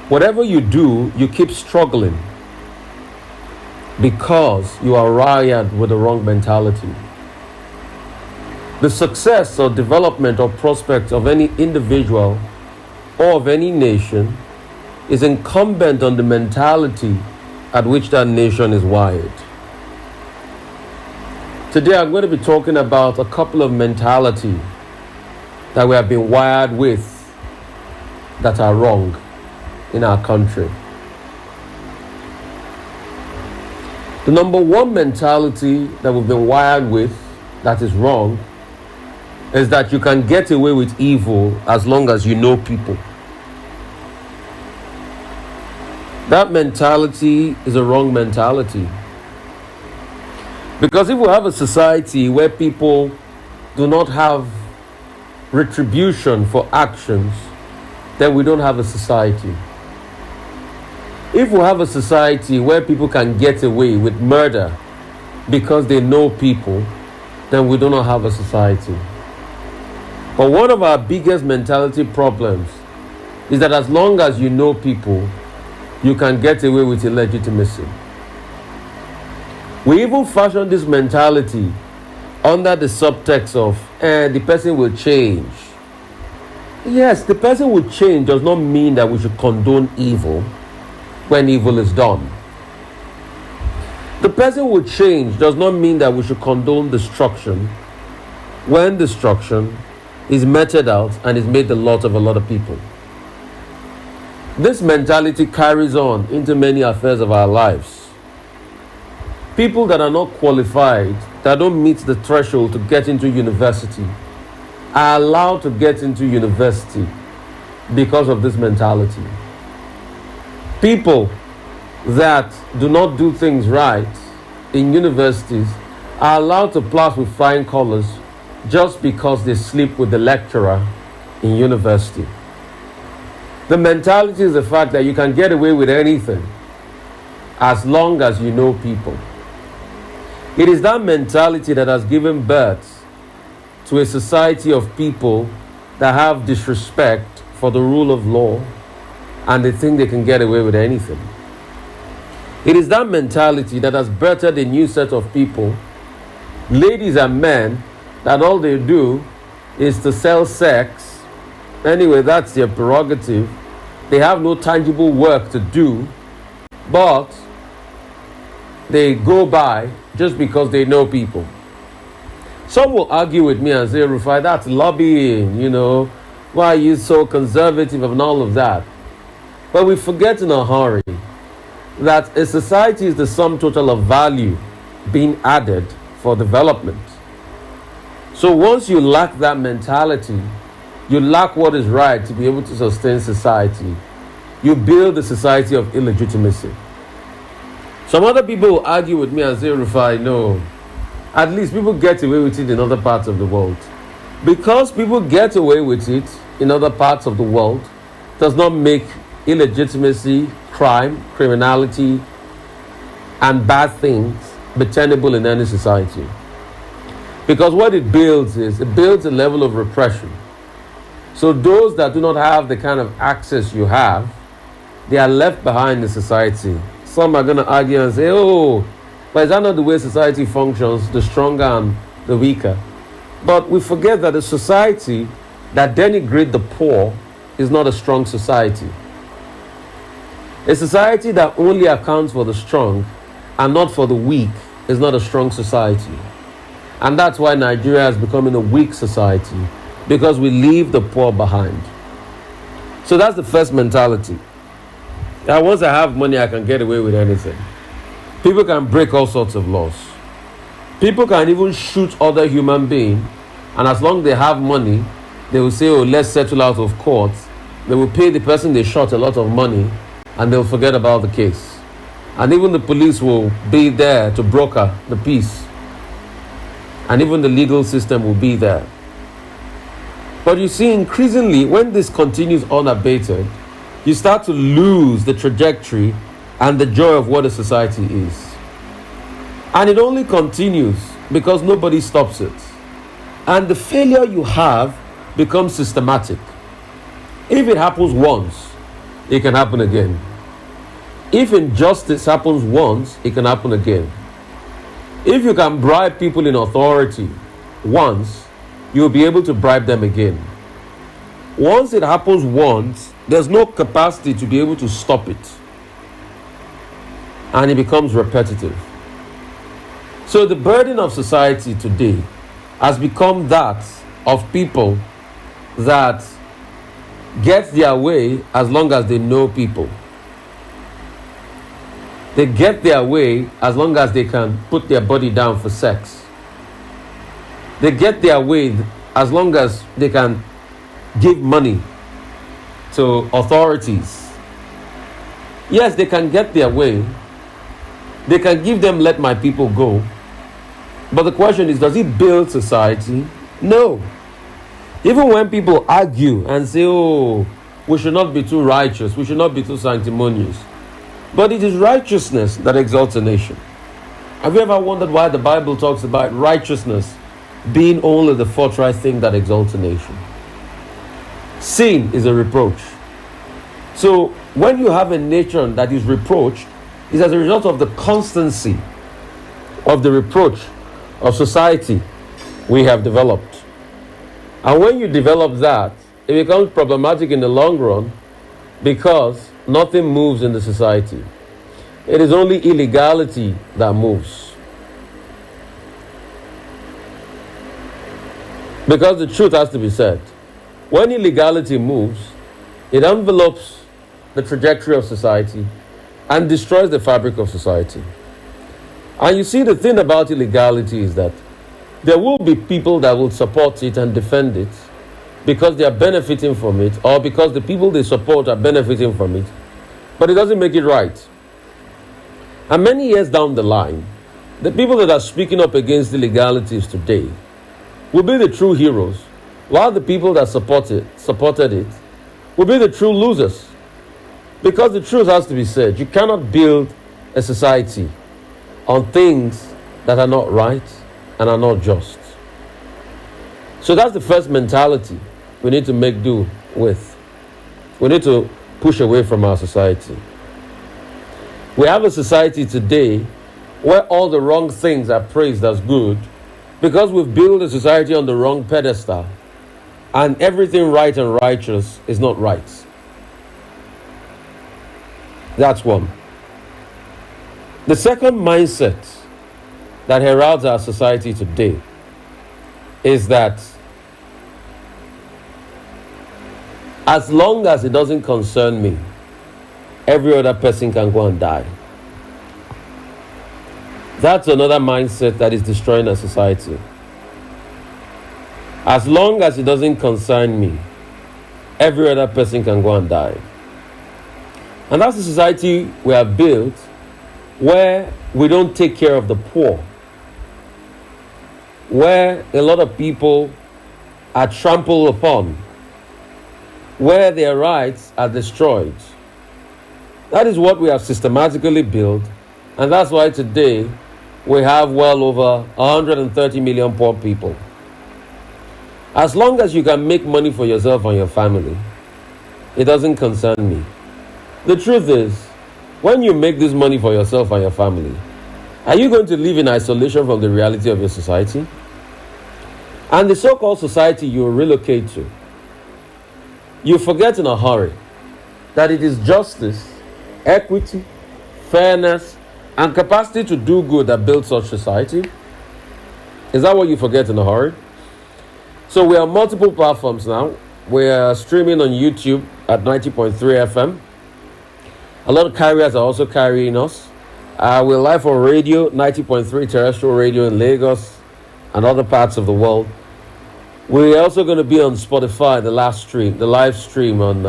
Whatever you do, you keep struggling because you are wired with the wrong mentality. The success or development or prospect of any individual or of any nation is incumbent on the mentality at which that nation is wired. Today I'm going to be talking about a couple of mentality that we have been wired with that are wrong in our country. The number one mentality that we've been wired with that is wrong is that you can get away with evil as long as you know people. That mentality is a wrong mentality. Because if we have a society where people do not have retribution for actions, then we don't have a society. If we have a society where people can get away with murder because they know people, then we do not have a society. But one of our biggest mentality problems is that as long as you know people, you can get away with illegitimacy. We even fashion this mentality under the subtext of the person will change. Yes, the person will change does not mean that we should condone evil when evil is done. The person will change does not mean that we should condone destruction when destruction is meted out and is made the lot of a lot of people. This mentality carries on into many affairs of our lives. People that are not qualified, that don't meet the threshold to get into university, are allowed to get into university because of this mentality. People that do not do things right in universities are allowed to pass with flying colors just because they sleep with the lecturer in university. The mentality is the fact that you can get away with anything as long as you know people. It is that mentality that has given birth to a society of people that have disrespect for the rule of law and they think they can get away with anything. It is that mentality that has birthed a new set of people, ladies and men, that all they do is to sell sex. Anyway, that's their prerogative. They have no tangible work to do, but they go by just because they know people. Some will argue with me and say, Rufai, that's lobbying, why are you so conservative and all of that? But we forget in a hurry that a society is the sum total of value being added for development. So once you lack that mentality, you lack what is right to be able to sustain society. You build a society of illegitimacy. Some other people will argue with me and say, Rufai, no, at least people get away with it in other parts of the world. Because people get away with it in other parts of the world does not make illegitimacy, crime, criminality, and bad things be tenable in any society. Because what it builds is, it builds a level of repression. So those that do not have the kind of access you have, they are left behind in society. Some are going to argue and say, but is that not the way society functions, the stronger and the weaker? But we forget that a society that denigrates the poor is not a strong society. A society that only accounts for the strong and not for the weak is not a strong society. And that's why Nigeria is becoming a weak society, because we leave the poor behind. So that's the first mentality. That once I have money, I can get away with anything. People can break all sorts of laws. People can even shoot other human beings, and as long as they have money, they will say, let's settle out of court. They will pay the person they shot a lot of money, and they'll forget about the case. And even the police will be there to broker the peace. And even the legal system will be there. But you see, increasingly, when this continues unabated, you start to lose the trajectory and the joy of what a society is. And it only continues because nobody stops it. And the failure you have becomes systematic. If it happens once, it can happen again. If injustice happens once, it can happen again. If you can bribe people in authority once, you'll be able to bribe them again. Once it happens once, there's no capacity to be able to stop it. And it becomes repetitive. So the burden of society today has become that of people that get their way as long as they know people. They get their way as long as they can put their body down for sex. They get their way as long as they can give money to authorities. Yes, they can get their way. They can give them let my people go. But the question is, does it build society? No. Even when people argue and say, oh, we should not be too righteous, we should not be too sanctimonious. But it is righteousness that exalts a nation. Have you ever wondered why the Bible talks about righteousness being only the forthright thing that exalts a nation? Sin is a reproach. So when you have a nation that is reproached, it's as a result of the constancy of the reproach of society we have developed. And when you develop that, it becomes problematic in the long run because nothing moves in the society. It is only illegality that moves. Because the truth has to be said. When illegality moves, it envelopes the trajectory of society and destroys the fabric of society. And you see, the thing about illegality is that there will be people that will support it and defend it because they are benefiting from it, or because the people they support are benefiting from it. But it doesn't make it right. And many years down the line, the people that are speaking up against illegalities today will be the true heroes, while the people that supported it will be the true losers. Because the truth has to be said, you cannot build a society on things that are not right and are not just. So that's the first mentality we need to make do with. We need to push away from our society. We have a society today where all the wrong things are praised as good because we've built a society on the wrong pedestal, and everything right and righteous is not right. That's one. The second mindset that heralds our society today is that as long as it doesn't concern me, every other person can go and die. That's another mindset that is destroying our society. As long as it doesn't concern me, every other person can go and die. And that's the society we have built, where we don't take care of the poor, where a lot of people are trampled upon, where their rights are destroyed. That is what we have systematically built, and that's why today we have well over 130 million poor people. As long as you can make money for yourself and your family, it doesn't concern me. The truth is, when you make this money for yourself and your family, are you going to live in isolation from the reality of your society? And the so-called society you relocate to, you forget in a hurry that it is justice, equity, fairness, and capacity to do good that build such society. Is that what you forget in a hurry? So we are on multiple platforms now. We are streaming on YouTube at 90.3 FM. A lot of carriers are also carrying us. We're live on radio, 90.3 terrestrial radio in Lagos and other parts of the world. We're also going to be on Spotify, the live stream on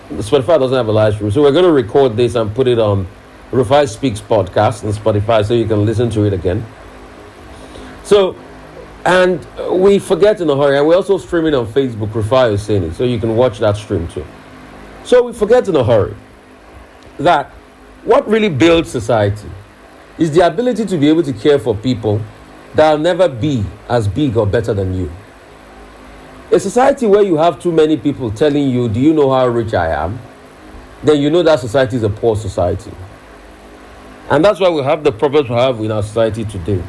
Spotify doesn't have a live stream. So we're going to record this and put it on Rufai Speaks podcast on Spotify so you can listen to it again. So, and we forget in a hurry, and we're also streaming on Facebook, Rufai Oseni, so you can watch that stream too. So we forget in a hurry that what really builds society is the ability to be able to care for people that will never be as big or better than you. A society where you have too many people telling you, do you know how rich I am? then you know that society is a poor society. And that's why we have the problems we have in our society today,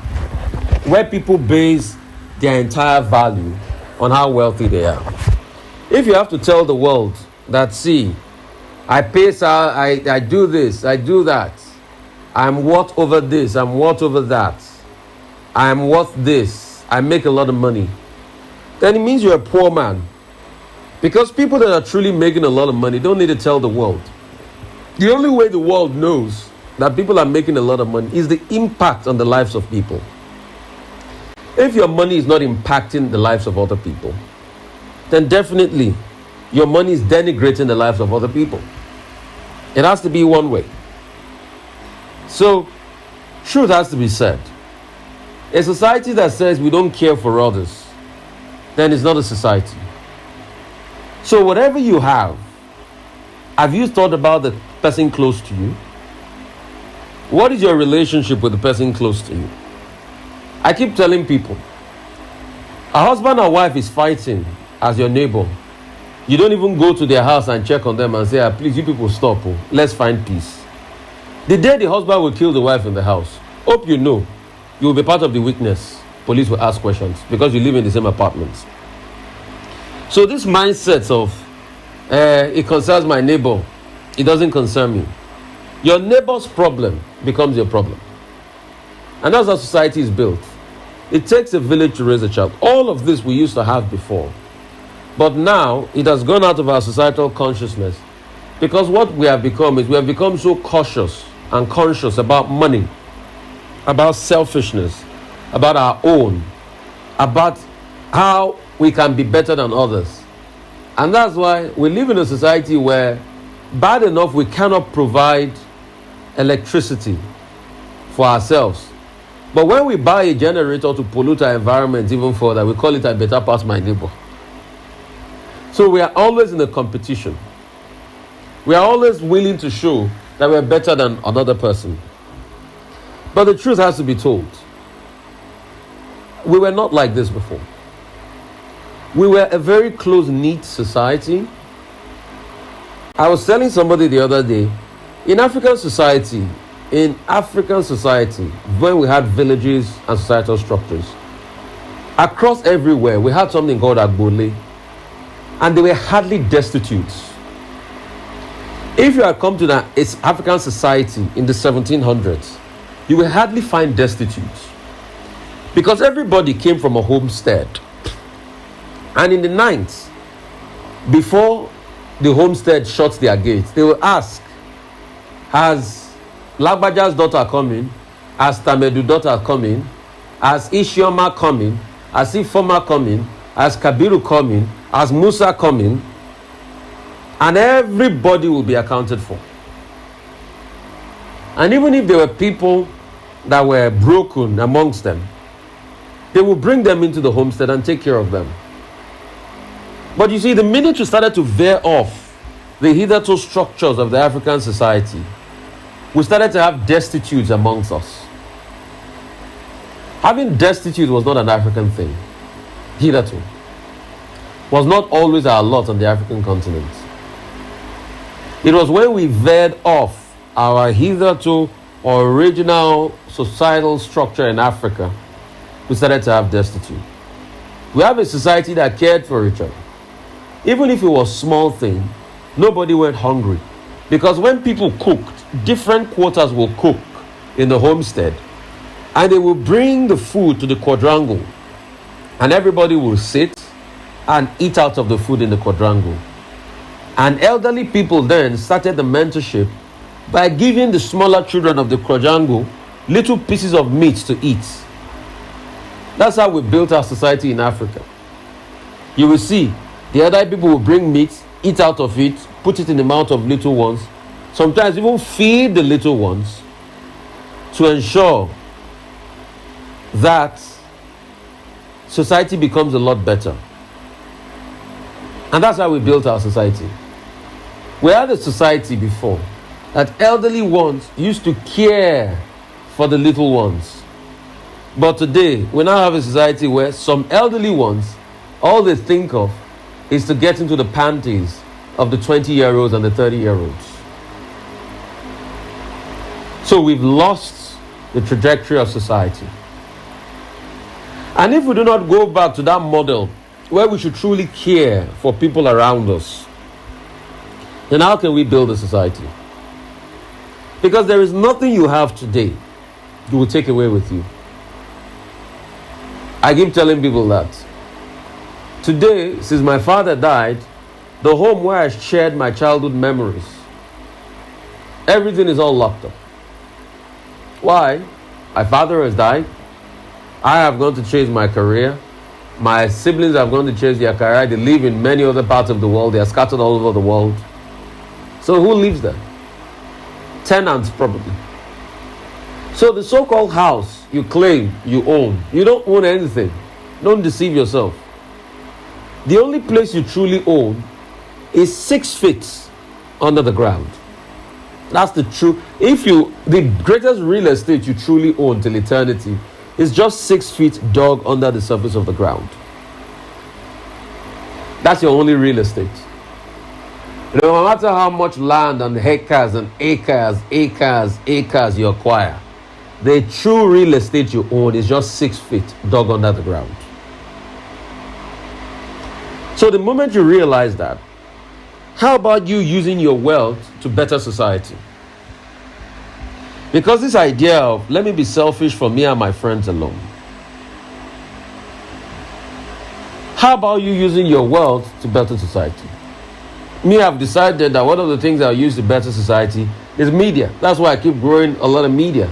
where people base their entire value on how wealthy they are. If you have to tell the world that, see, I pay, I do this, I do that, I'm worth over this, I'm worth over that, I'm worth this, I make a lot of money, then it means you're a poor man. Because people that are truly making a lot of money don't need to tell the world. The only way the world knows that people are making a lot of money is the impact on the lives of people. If your money is not impacting the lives of other people, then definitely your money is denigrating the lives of other people. It has to be one way. So, truth has to be said. A society that says we don't care for others, then it's not a society. So whatever you have you thought about the person close to you? What is your relationship with the person close to you? I keep telling people, a husband or wife is fighting as your neighbor. You don't even go to their house and check on them and say, please, you people stop, let's find peace. The day the husband will kill the wife in the house, hope you know, you will be part of the witness. Police will ask questions because you live in the same apartments. So this mindset of, it concerns my neighbor, it doesn't concern me. Your neighbor's problem becomes your problem. And that's how society is built. It takes a village to raise a child. All of this we used to have before. But now, it has gone out of our societal consciousness. Because what we have become is we have become so cautious and conscious about money, about selfishness, about our own, about how we can be better than others. And that's why we live in a society where, bad enough, we cannot provide electricity for ourselves. But when we buy a generator to pollute our environment even further, we call it I better pass my neighbor. So we are always in a competition. We are always willing to show that we are better than another person. But the truth has to be told. We were not like this before. We were a very close-knit society. I was telling somebody the other day, in African society, when we had villages and societal structures, across everywhere, we had something called Agbole, and they were hardly destitute. If you had come to an African society in the 1700s, you will hardly find destitute, because everybody came from a homestead. And in the night, before the homestead shuts their gates, they will ask, has Lagbaja's daughter coming? Has Tamedu's daughter coming? Has Ishioma coming? Has Ifoma coming? Has Kabiru coming? Has Musa coming? And everybody will be accounted for. And even if there were people that were broken amongst them, they will bring them into the homestead and take care of them. But you see, the minute you started to veer off the hitherto structures of the African society, we started to have destitutes amongst us. Having destitute was not an African thing. Hitherto was not always our lot on the African continent. It was when we veered off our hitherto original societal structure in Africa, we started to have destitute. We have a society that cared for each other. Even if it was a small thing, nobody went hungry. Because when people cooked, different quarters will cook in the homestead, and they will bring the food to the quadrangle, and everybody will sit and eat out of the food in the quadrangle. And elderly people then started the mentorship by giving the smaller children of the quadrangle little pieces of meat to eat. That's how we built our society in Africa. You will see the other people will bring meat, eat out of it, put it in the mouth of little ones, sometimes even feed the little ones, to ensure that society becomes a lot better. And that's how we built our society. We had a society before that elderly ones used to care for the little ones. But today, we now have a society where some elderly ones, all they think of is to get into the panties of the 20-year-olds and the 30-year-olds. So we've lost the trajectory of society. And if we do not go back to that model where we should truly care for people around us, then how can we build a society? Because there is nothing you have today you will take away with you. I keep telling people that. Today, since my father died, the home where I shared my childhood memories, everything is all locked up. Why? My father has died. I have gone to chase my career. My siblings have gone to chase their career. They live in many other parts of the world. They are scattered all over the world. So who lives there? Tenants, probably. So the so-called house you claim you own, you don't own anything. Don't deceive yourself. The only place you truly own is 6 feet under the ground. That's the truth. The greatest real estate you truly own till eternity is just 6 feet dug under the surface of the ground. That's your only real estate. No matter how much land and hectares and acres you acquire, the true real estate you own is just 6 feet dug under the ground. So the moment you realize that, how about you using your wealth to better society? Because this idea of, let me be selfish for me and my friends alone. How about you using your wealth to better society? Me, I've decided that one of the things I'll use to better society is media. That's why I keep growing a lot of media.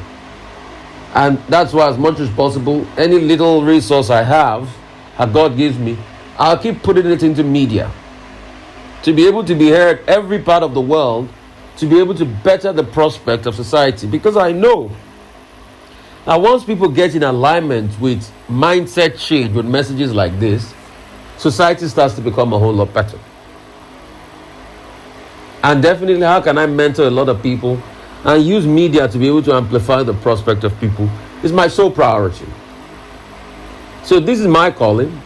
And that's why, as much as possible, any little resource I have, that God gives me, I'll keep putting it into media. To be able to be heard every part of the world, to be able to better the prospect of society. Because I know that once people get in alignment with mindset change, with messages like this, society starts to become a whole lot better. And definitely, how can I mentor a lot of people and use media to be able to amplify the prospect of people is my sole priority. So this is my calling.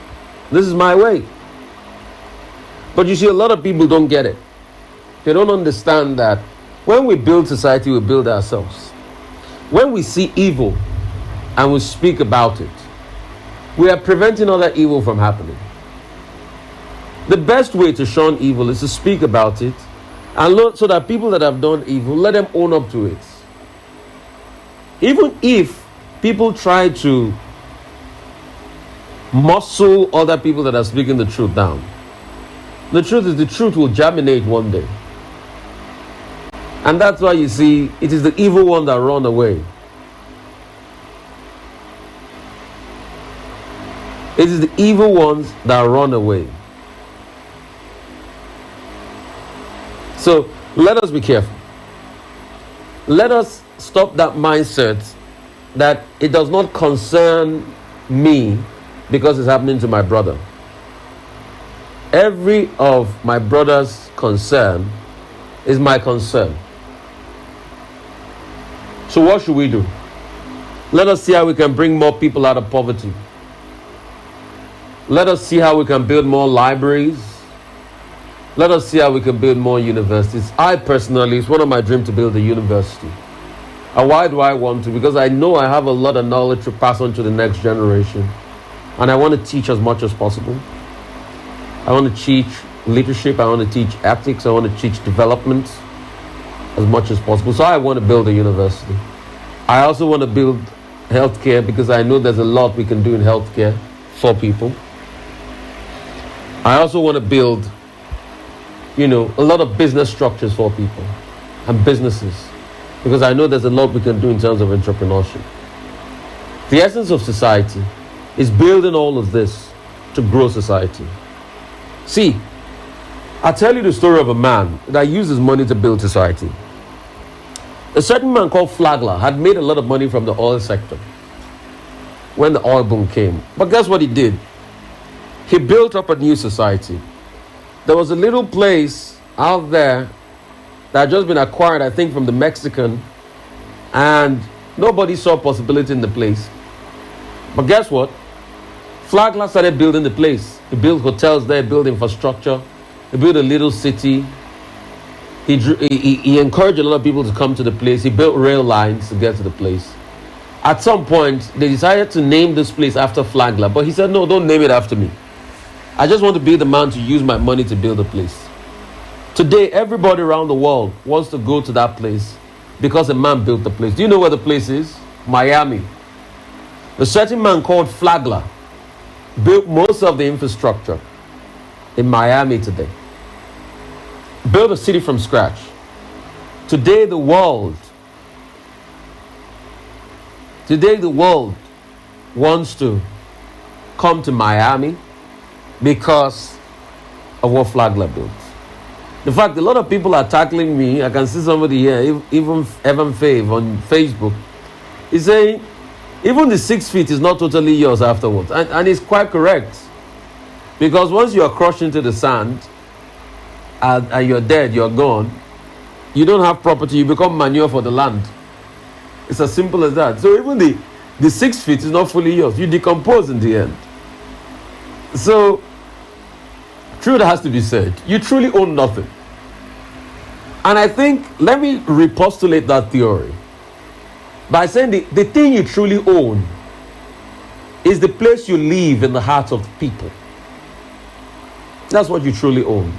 This is my way. But you see, a lot of people don't get it. They don't understand that when we build society, we build ourselves. When we see evil and we speak about it, we are preventing other evil from happening. The best way to shun evil is to speak about it, and so that people that have done evil, let them own up to it. Even if people try to muscle other people that are speaking the truth down, the truth is, the truth will germinate one day. And that's why you see, it is the evil one that run away. It is the evil ones that run away. So let us be careful. Let us stop that mindset that it does not concern me because it's happening to my brother. Every of my brother's concern is my concern. So what should we do? Let us see how we can bring more people out of poverty. Let us see how we can build more libraries. Let us see how we can build more universities. I personally, it's one of my dreams to build a university. And why do I want to? Because I know I have a lot of knowledge to pass on to the next generation. And I want to teach as much as possible. I want to teach leadership. I want to teach ethics. I want to teach development as much as possible. So I want to build a university. I also want to build healthcare because I know there's a lot we can do in healthcare for people. I also want to build a lot of business structures for people and businesses, because I know there's a lot we can do in terms of entrepreneurship. The essence of society is building all of this to grow society. See, I'll tell you the story of a man that uses money to build society. A certain man called Flagler had made a lot of money from the oil sector when the oil boom came. But guess what he did? He built up a new society. There was a little place out there that had just been acquired, I think, from the Mexican, and nobody saw possibility in the place. But guess what? Flagler started building the place. He built hotels there, built infrastructure. He built a little city. He encouraged a lot of people to come to the place. He built rail lines to get to the place. At some point, they decided to name this place after Flagler, but he said, no, don't name it after me. I just want to be the man to use my money to build a place. Today, everybody around the world wants to go to that place because a man built the place. Do you know where the place is? Miami. A certain man called Flagler built most of the infrastructure in Miami today. Built a city from scratch. Today the world wants to come to Miami because of what Flagler built. In fact, a lot of people are tackling me. I can see somebody here, even Evan Fave on Facebook. He's saying, even the 6 feet is not totally yours afterwards. And it's quite correct. Because once you are crushed into the sand and you're dead, you're gone, you don't have property, you become manure for the land. It's as simple as that. So even the 6 feet is not fully yours. You decompose in the end. So, truth has to be said. You truly own nothing. And I think, let me repostulate that theory by saying the thing you truly own is the place you live in the hearts of people. That's what you truly own.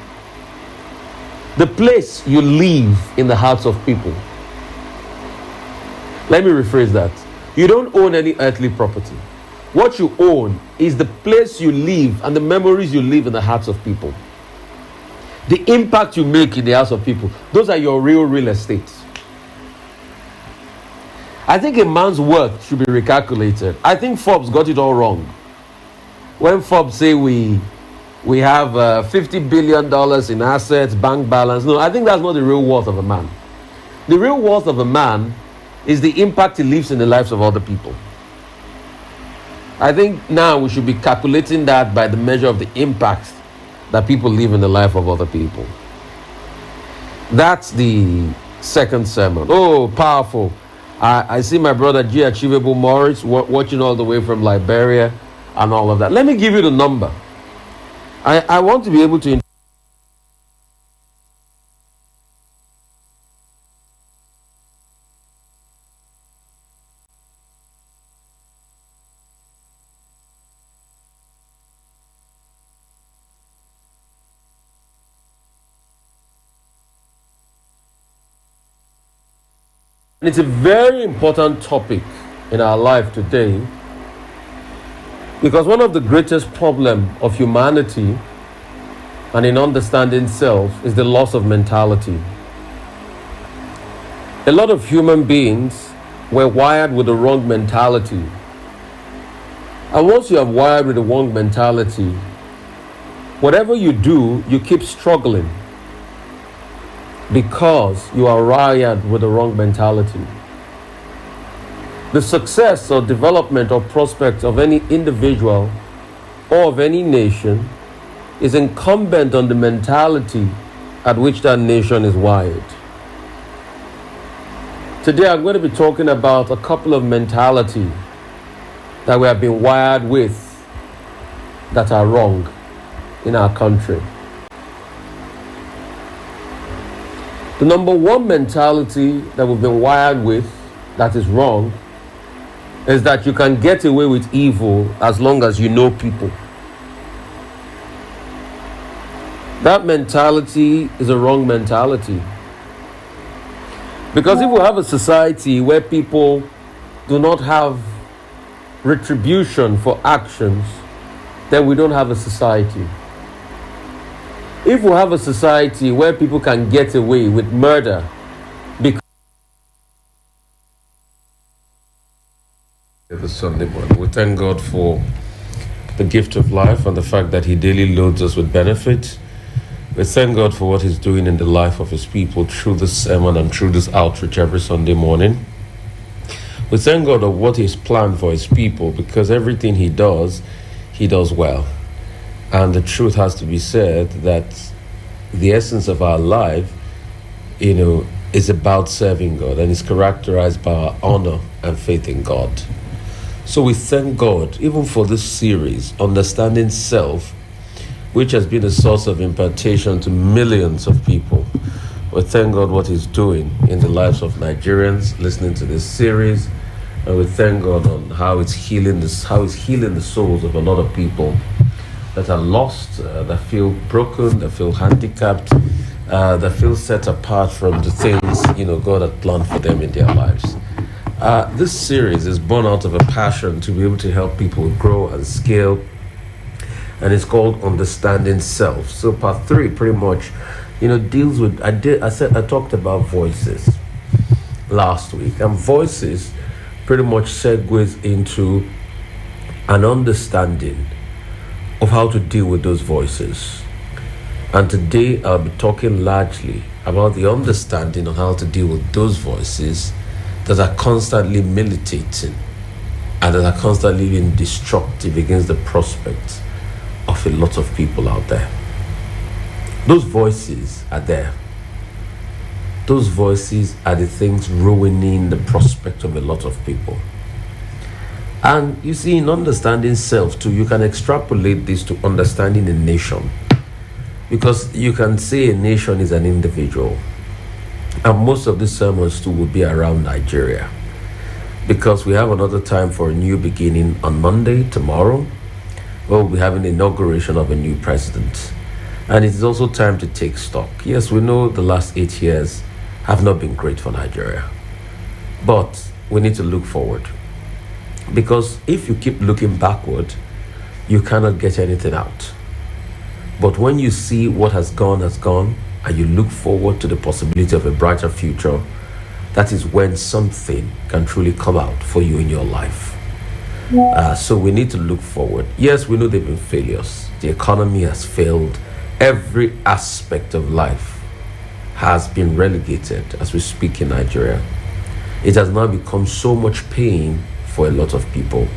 The place you live in the hearts of people. Let me rephrase that. You don't own any earthly property. What you own is the place you live and the memories you live in the hearts of people. The impact you make in the hearts of people. Those are your real estate. I think a man's worth should be recalculated. I think Forbes got it all wrong. When Forbes say we have $50 billion in assets, bank balance. No, I think that's not the real worth of a man. The real worth of a man is the impact he leaves in the lives of other people. I think now we should be calculating that by the measure of the impact that people leave in the life of other people. That's the second sermon. Oh, powerful. I see my brother G. Achievable Morris watching all the way from Liberia and all of that. Let me give you the number. I want to be able to... It's a very important topic in our life today, because one of the greatest problems of humanity and in understanding self is the loss of mentality. A lot of human beings were wired with the wrong mentality. And once you are wired with the wrong mentality, whatever you do, you keep struggling because you are wired with the wrong mentality. The success or development or prospect of any individual or of any nation is incumbent on the mentality at which that nation is wired. Today I'm going to be talking about a couple of mentality that we have been wired with that are wrong in our country. The number one mentality that we've been wired with that is wrong is that you can get away with evil as long as you know people. That mentality is a wrong mentality. Because if we have a society where people do not have retribution for actions, then we don't have a society. If we have a society where people can get away with murder because the Sunday morning, we thank God for the gift of life and the fact that He daily loads us with benefits. We thank God for what He's doing in the life of His people through this sermon and through this outreach every Sunday morning. We thank God of what He's planned for His people, because everything He does well. And the truth has to be said that the essence of our life, is about serving God and is characterized by our honor and faith in God. So we thank God even for this series, Understanding Self, which has been a source of impartation to millions of people. We thank God what He's doing in the lives of Nigerians listening to this series. And we thank God on how it's healing the souls of a lot of people that are lost, that feel broken, that feel handicapped, that feel set apart from the things God had planned for them in their lives. This series is born out of a passion to be able to help people grow and scale, and it's called Understanding Self. So part 3 pretty much deals with I talked about voices last week, and voices pretty much segues into an understanding of how to deal with those voices. And today I'll be talking largely about the understanding of how to deal with those voices that are constantly militating and that are constantly being destructive against the prospects of a lot of people out there. Those voices are there. Those voices are the things ruining the prospect of a lot of people. And you see, in understanding self too, you can extrapolate this to understanding a nation. Because you can say a nation is an individual. And most of the sermons too will be around Nigeria. Because we have another time for a new beginning on Monday, tomorrow, where we'll be having the inauguration of a new president. And it is also time to take stock. Yes, we know the last 8 years have not been great for Nigeria. But we need to look forward. Because if you keep looking backward, you cannot get anything out. But when you see what has gone, and you look forward to the possibility of a brighter future, that is when something can truly come out for you in your life. So we need to look forward. Yes, we know there have been failures. The economy has failed. Every aspect of life has been relegated as we speak in Nigeria. It has now become so much pain for a lot of people.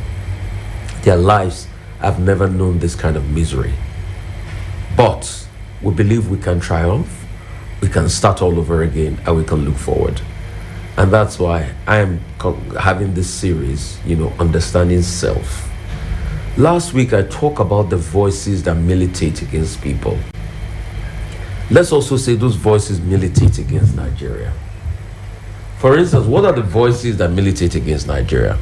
Their lives have never known this kind of misery. But we believe we can triumph, we can start all over again, and we can look forward. And that's why I am having this series, Understanding Self. Last week I talked about the voices that militate against people. Let's also say those voices militate against Nigeria. For instance, what are the voices that militate against Nigeria?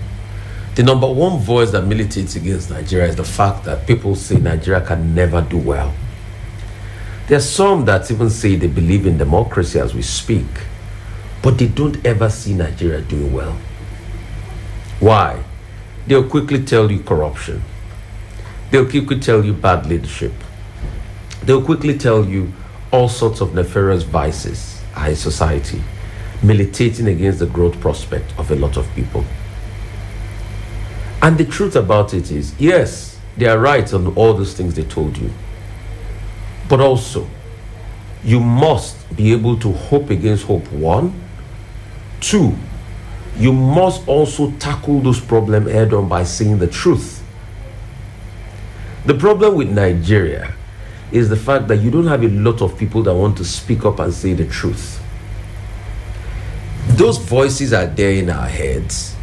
The number one voice that militates against Nigeria is the fact that people say Nigeria can never do well. There are some that even say they believe in democracy as we speak, but they don't ever see Nigeria doing well. Why? They'll quickly tell you corruption. They'll quickly tell you bad leadership. They'll quickly tell you all sorts of nefarious vices in society, militating against the growth prospect of a lot of people. And the truth about it is, yes, they are right on all those things they told you. But also, you must be able to hope against hope, 1. 2, you must also tackle those problems head on by saying the truth. The problem with Nigeria is the fact that you don't have a lot of people that want to speak up and say the truth. Those voices are there in our heads.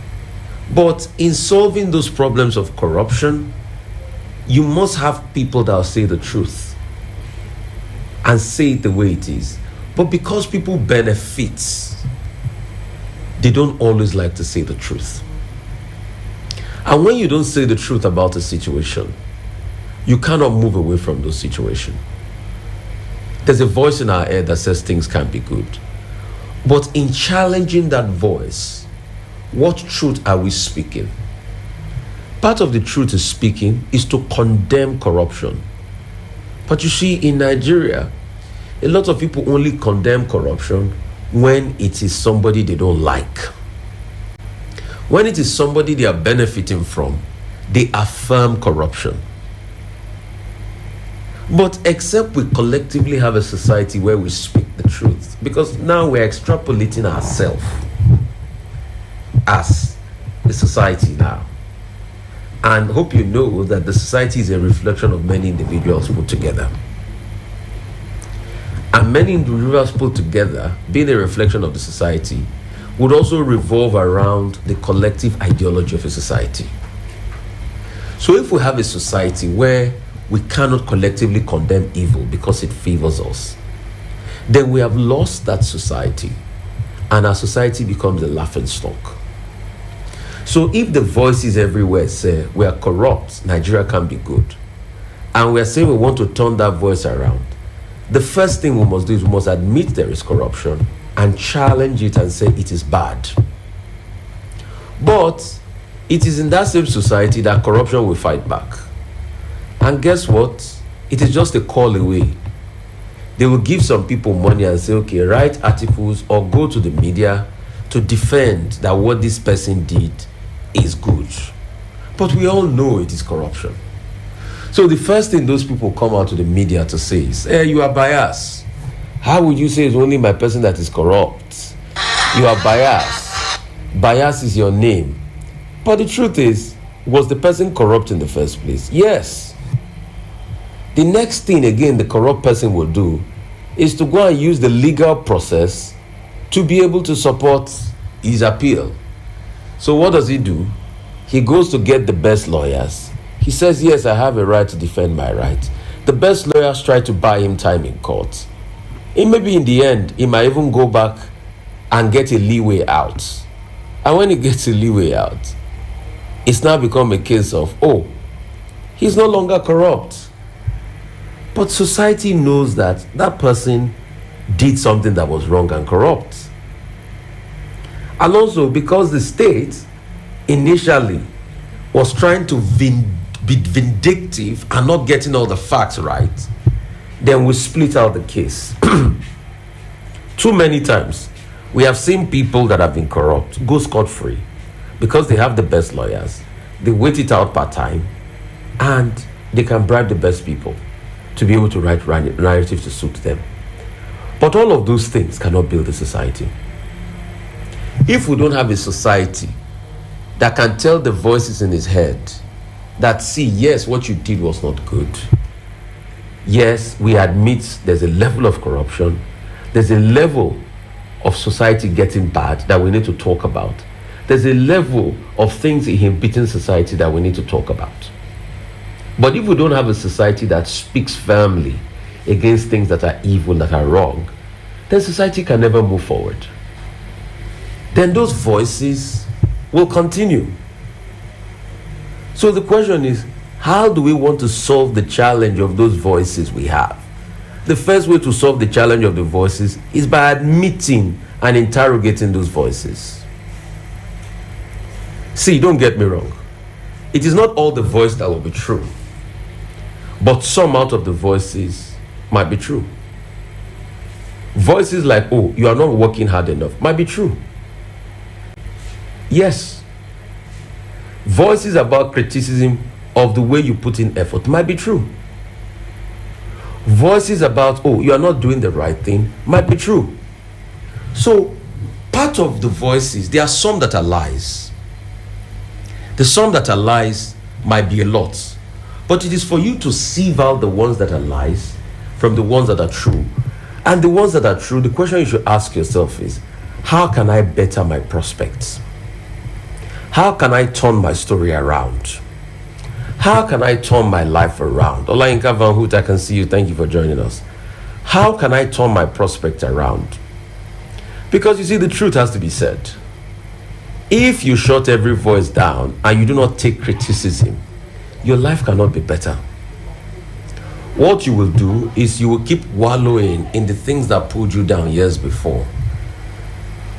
But in solving those problems of corruption, you must have people that will say the truth and say it the way it is. But because people benefit, they don't always like to say the truth. And when you don't say the truth about a situation, you cannot move away from those situations. There's a voice in our head that says things can't be good. But in challenging that voice, what truth are we speaking? Part of the truth is speaking is to condemn corruption. But you see, in Nigeria, a lot of people only condemn corruption when it is somebody they don't like. When it is somebody they are benefiting from, they affirm corruption. But except we collectively have a society where we speak the truth, because now we're extrapolating ourselves as a society now. And hope you know that the society is a reflection of many individuals put together. And many individuals put together, being a reflection of the society, would also revolve around the collective ideology of a society. So if we have a society where we cannot collectively condemn evil because it favors us, then we have lost that society, and our society becomes a laughing stock. So if the voices everywhere say we are corrupt, Nigeria can be good, and we are saying we want to turn that voice around, the first thing we must do is we must admit there is corruption and challenge it and say it is bad. But it is in that same society that corruption will fight back. And guess what? It is just a call away. They will give some people money and say, okay, write articles or go to the media to defend that what this person did is good. But we all know it is corruption. So the first thing those people come out to the media to say is, hey, you are biased. How would you say it's only my person that is corrupt? You are biased. Bias is your name. But the truth is, was the person corrupt in the first place? Yes. The next thing again the corrupt person will do is to go and use the legal process to be able to support his appeal. So what does he do? He goes to get the best lawyers. He says, yes, I have a right to defend my right. The best lawyers try to buy him time in court. And maybe in the end, he might even go back and get a leeway out. And when he gets a leeway out, it's now become a case of, oh, he's no longer corrupt. But society knows that that person did something that was wrong and corrupt. And also because the state initially was trying to be vindictive and not getting all the facts right, then we split out the case. Too many times we have seen people that have been corrupt go scot-free because they have the best lawyers, they wait it out part-time, and they can bribe the best people to be able to write narratives to suit them. But all of those things cannot build a society. If we don't have a society that can tell the voices in his head that, see, yes, what you did was not good. Yes, we admit there's a level of corruption, there's a level of society getting bad that we need to talk about. There's a level of things inhibiting society that we need to talk about. But if we don't have a society that speaks firmly against things that are evil, that are wrong, then society can never move forward. Then those voices will continue. So the question is, how do we want to solve the challenge of those voices we have? The first way to solve the challenge of the voices is by admitting and interrogating those voices. See, don't get me wrong. It is not all the voice that will be true, but some out of the voices might be true. Voices like, oh, you are not working hard enough, might be true. Yes. Voices about criticism of the way you put in effort might be true. Voices about, oh, you are not doing the right thing might be true. So part of the voices, there are some that are lies. The some that are lies might be a lot, but it is for you to sieve out the ones that are lies from the ones that are true. And the ones that are true, the question you should ask yourself is, how can I better my prospects? How can I turn my story around? How can I turn my life around? Olayinka Van Hoot, I can see you. Thank you for joining us. How can I turn my prospect around? Because you see, the truth has to be said. If you shut every voice down and you do not take criticism, your life cannot be better. What you will do is you will keep wallowing in the things that pulled you down years before.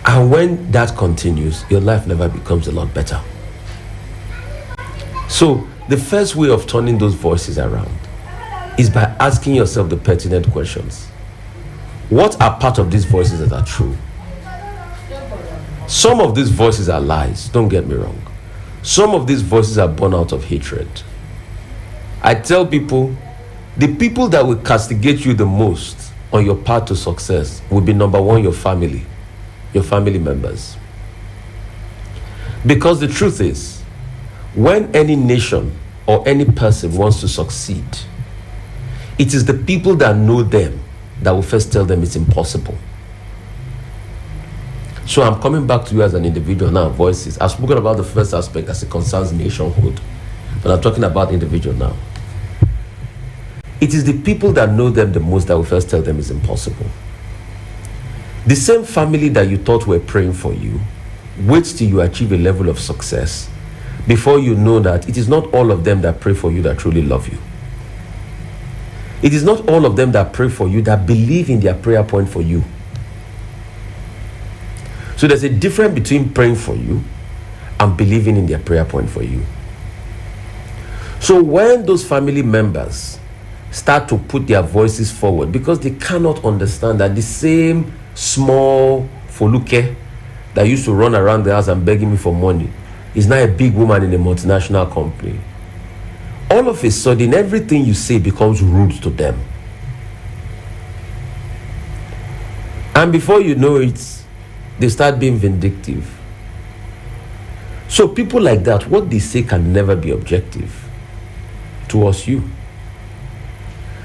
And when that continues, your life never becomes a lot better. So the first way of turning those voices around is by asking yourself the pertinent questions. What are part of these voices that are true? Some of these voices are lies, don't get me wrong. Some of these voices are born out of hatred. I tell people, the people that will castigate you the most on your path to success will be, number one, your family members. Because the truth is, when any nation or any person wants to succeed, it is the people that know them that will first tell them it's impossible. So I'm coming back to you as an individual now, voices. I've spoken about the first aspect as it concerns nationhood, but I'm talking about individual now. It is the people that know them the most that will first tell them it's impossible. The same family that you thought were praying for you, wait till you achieve a level of success before you know that it is not all of them that pray for you that truly love you. It is not all of them that pray for you that believe in their prayer point for you. So there's a difference between praying for you and believing in their prayer point for you. So when those family members start to put their voices forward because they cannot understand that the same small foluke that used to run around the house and begging me for money is now a big woman in a multinational company, all of a sudden everything you say becomes rude to them. And before you know it, they start being vindictive. So people like that, what they say can never be objective towards you.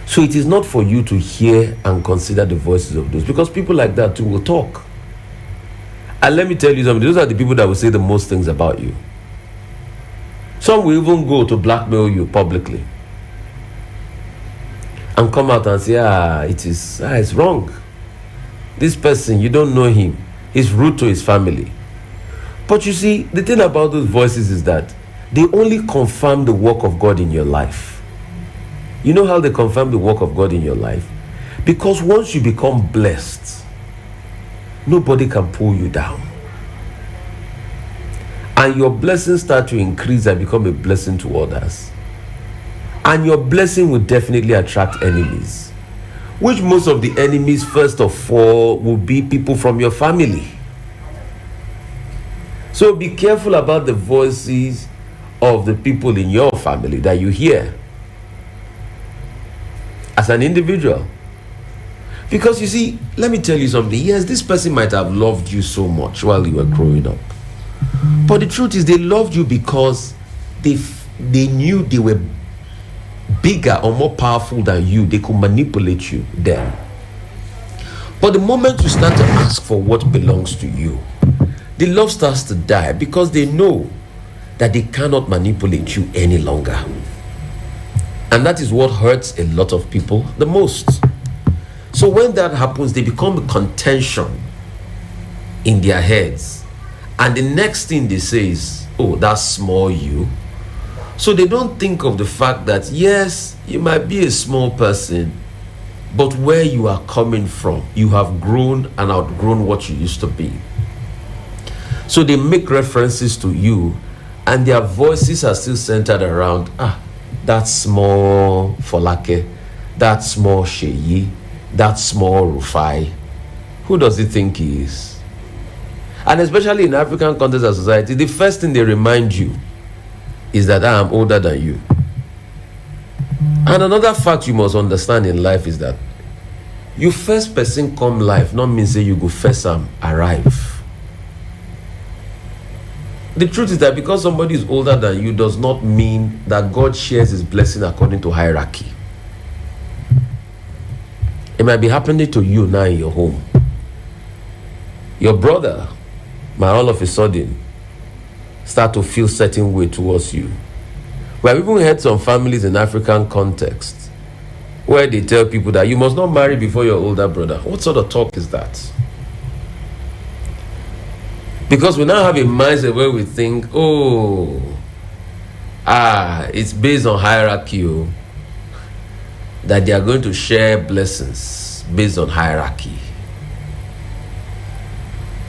So it is not for you to hear and consider the voices of those, because people like that too will talk. And let me tell you something, those are the people that will say the most things about you. Some will even go to blackmail you publicly and come out and say, it's wrong. This person, you don't know him. He's rude to his family. But you see, the thing about those voices is that they only confirm the work of God in your life. You know how they confirm the work of God in your life? Because once you become blessed, nobody can pull you down. And your blessings start to increase and become a blessing to others. And your blessing will definitely attract enemies. Which most of the enemies, first of all, will be people from your family. So be careful about the voices of the people in your family that you hear as an individual. Because you see, let me tell you something. Yes, this person might have loved you so much while you were growing up. But the truth is, they loved you because they knew they were bigger or more powerful than you. They could manipulate you then. But the moment you start to ask for what belongs to you, the love starts to die, because they know that they cannot manipulate you any longer. And that is what hurts a lot of people the most. So when that happens, they become a contention in their heads. And the next thing they say is, oh, that's small you. So they don't think of the fact that, yes, you might be a small person, but where you are coming from, you have grown and outgrown what you used to be. So they make references to you, and their voices are still centered around, that small Folake, that small Sheyi, that small Rufai. Who does he think he is? And especially in African context and society, the first thing they remind you is that I am older than you. And another fact you must understand in life is that you first person come life, not mean say you go first arrive. The truth is that because somebody is older than you does not mean that God shares his blessing according to hierarchy. It might be happening to you now in your home. Your brother might all of a sudden start to feel certain way towards you. We have even heard some families in African context where they tell people that you must not marry before your older brother. What sort of talk is that? Because we now have a mindset where we think, it's based on hierarchy, that they are going to share blessings based on hierarchy.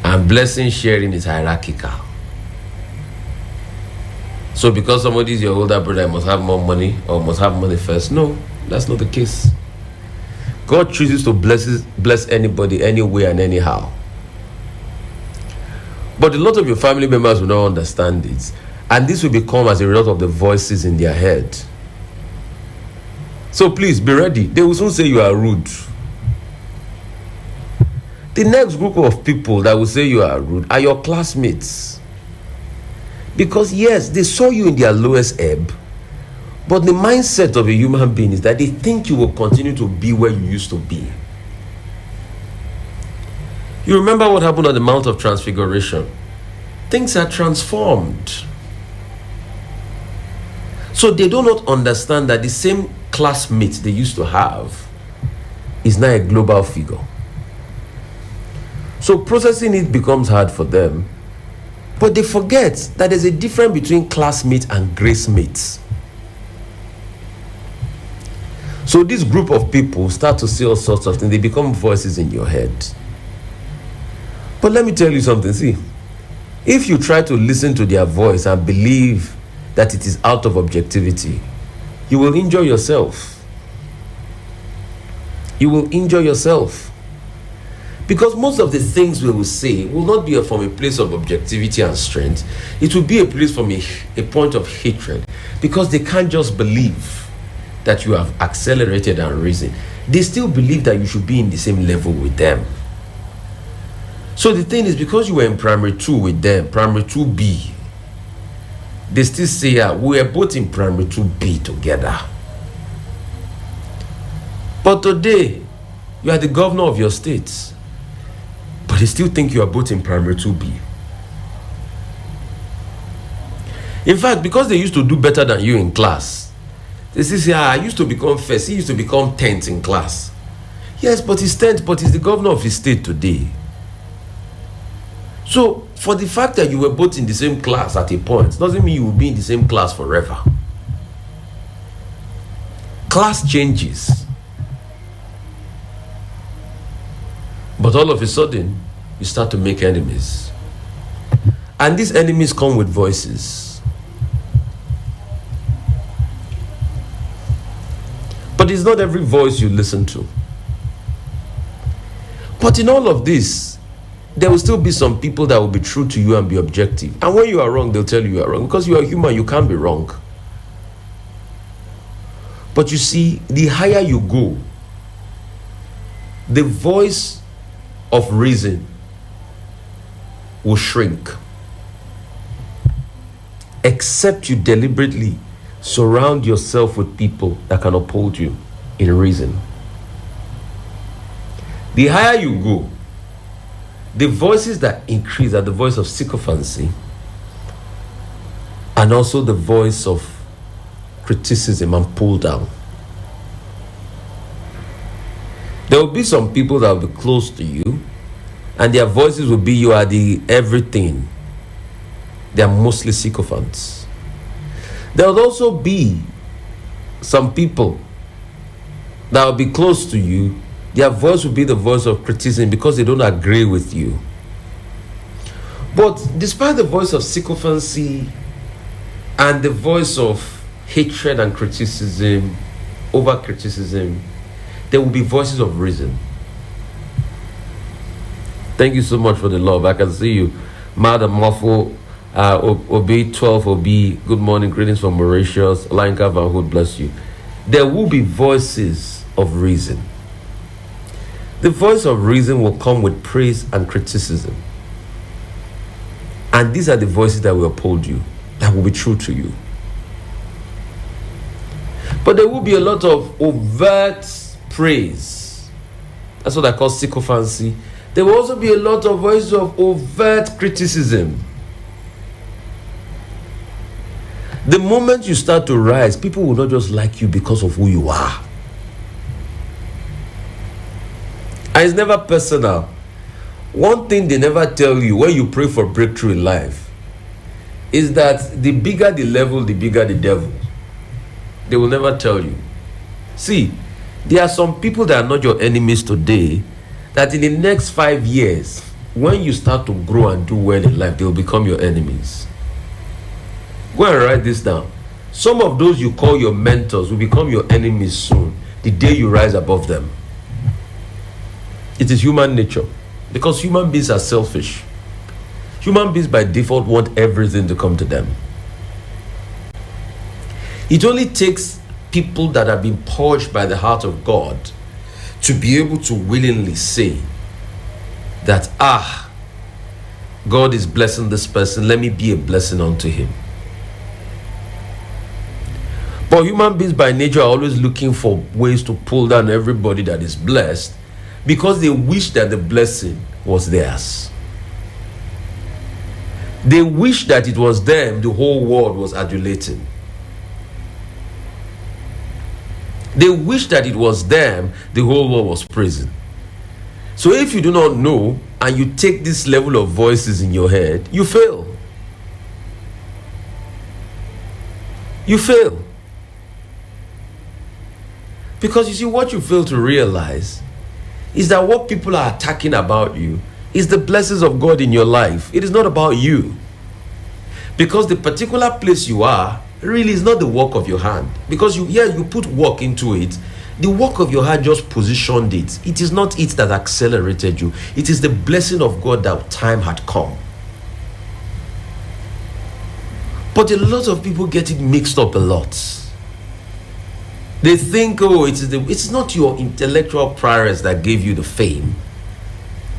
And blessing sharing is hierarchical. So because somebody is your older brother, must have more money or must have money first. No, that's not the case. God chooses to bless anybody anywhere and anyhow. But a lot of your family members will not understand it. And this will become as a result of the voices in their head. So please be ready. They will soon say you are rude. The next group of people that will say you are rude are your classmates. Because yes, they saw you in their lowest ebb. But the mindset of a human being is that they think you will continue to be where you used to be. You remember what happened on the Mount of Transfiguration? Things are transformed. So they do not understand that the same classmates they used to have is now a global figure. So processing it becomes hard for them. But they forget that there's a difference between classmates and grace mates. So this group of people start to say all sorts of things. They become voices in your head. But let me tell you something. See, if you try to listen to their voice and believe that it is out of objectivity, you will injure yourself. You will injure yourself. Because most of the things we will say will not be from a place of objectivity and strength. It will be a place from a point of hatred. Because they can't just believe that you have accelerated and risen. They still believe that you should be in the same level with them. So the thing is, because you were in primary 2 with them, primary 2B, they still say, we were both in primary 2B together. But today, you are the governor of your state. But they still think you are both in primary 2B. In fact, because they used to do better than you in class, they say, I used to become first, he used to become 10th in class. Yes, but he's 10th, but he's the governor of his state today. So, for the fact that you were both in the same class at a point, doesn't mean you will be in the same class forever. Class changes. But all of a sudden, you start to make enemies. And these enemies come with voices. But it's not every voice you listen to. But in all of this, there will still be some people that will be true to you and be objective. And when you are wrong, they'll tell you you are wrong. Because you are human, you can't be wrong. But you see, the higher you go, the voice of reason will shrink. Except you deliberately surround yourself with people that can uphold you in reason. The higher you go, the voices that increase are the voice of sycophancy and also the voice of criticism and pull down. There will be some people that will be close to you and their voices will be, you are the everything. They are mostly sycophants. There will also be some people that will be close to you. Their voice will be the voice of criticism because they don't agree with you. But despite the voice of sycophancy and the voice of hatred and criticism, over criticism, there will be voices of reason. Thank you so much for the love. I can see you. Madam Mafo, OB12 OB, good morning, greetings from Mauritius. Lanka Van Hood, bless you. There will be voices of reason. The voice of reason will come with praise and criticism. And these are the voices that will uphold you, that will be true to you. But there will be a lot of overt praise. That's what I call sycophancy. There will also be a lot of voices of overt criticism. The moment you start to rise, people will not just like you because of who you are. And it's never personal. One thing they never tell you when you pray for breakthrough in life is that the bigger the level, the bigger the devil. They will never tell you. See, there are some people that are not your enemies today, that in the next 5 years, when you start to grow and do well in life, they will become your enemies. Go and write this down. Some of those you call your mentors will become your enemies soon, the day you rise above them. It is human nature, because human beings are selfish. Human beings by default want everything to come to them. It only takes people that have been purged by the heart of God to be able to willingly say that, God is blessing this person, let me be a blessing unto him. But human beings by nature are always looking for ways to pull down everybody that is blessed, because they wish that the blessing was theirs. They wish that it was them the whole world was adulating. They wish that it was them the whole world was praising. So if you do not know and you take this level of voices in your head, you fail. You fail. Because you see, what you fail to realize is that what people are attacking about you is the blessings of God in your life. It is not about you. Because the particular place you are really is not the work of your hand. Because you put work into it. The work of your hand just positioned it. It is not it that accelerated you. It is the blessing of God that time had come. But a lot of people get it mixed up a lot. They think, it's not your intellectual prowess that gave you the fame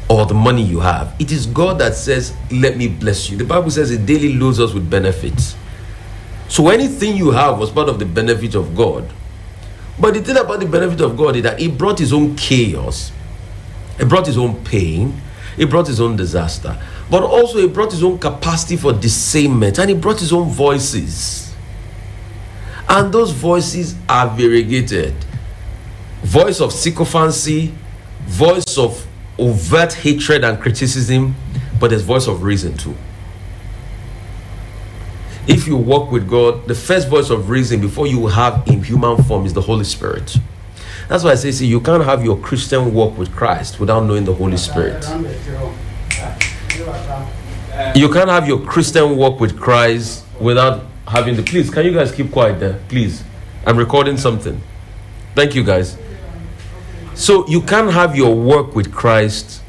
or the money you have. It is God that says, let me bless you. The Bible says it daily loads us with benefits. So anything you have was part of the benefit of God. But the thing about the benefit of God is that He brought His own chaos. He brought His own pain. He brought His own disaster. But also He brought His own capacity for discernment. And He brought His own voices. And those voices are variegated. Voice of sycophancy, voice of overt hatred and criticism, but there's voice of reason too. If you walk with God, the first voice of reason before you have in human form is the Holy Spirit. That's why I say, you can't have your Christian walk with Christ without knowing the Holy Spirit. You can't have your Christian walk with Christ without having the... Please, can you guys keep quiet there? Please. I'm recording something. Thank you, guys. So you can't have your work with Christ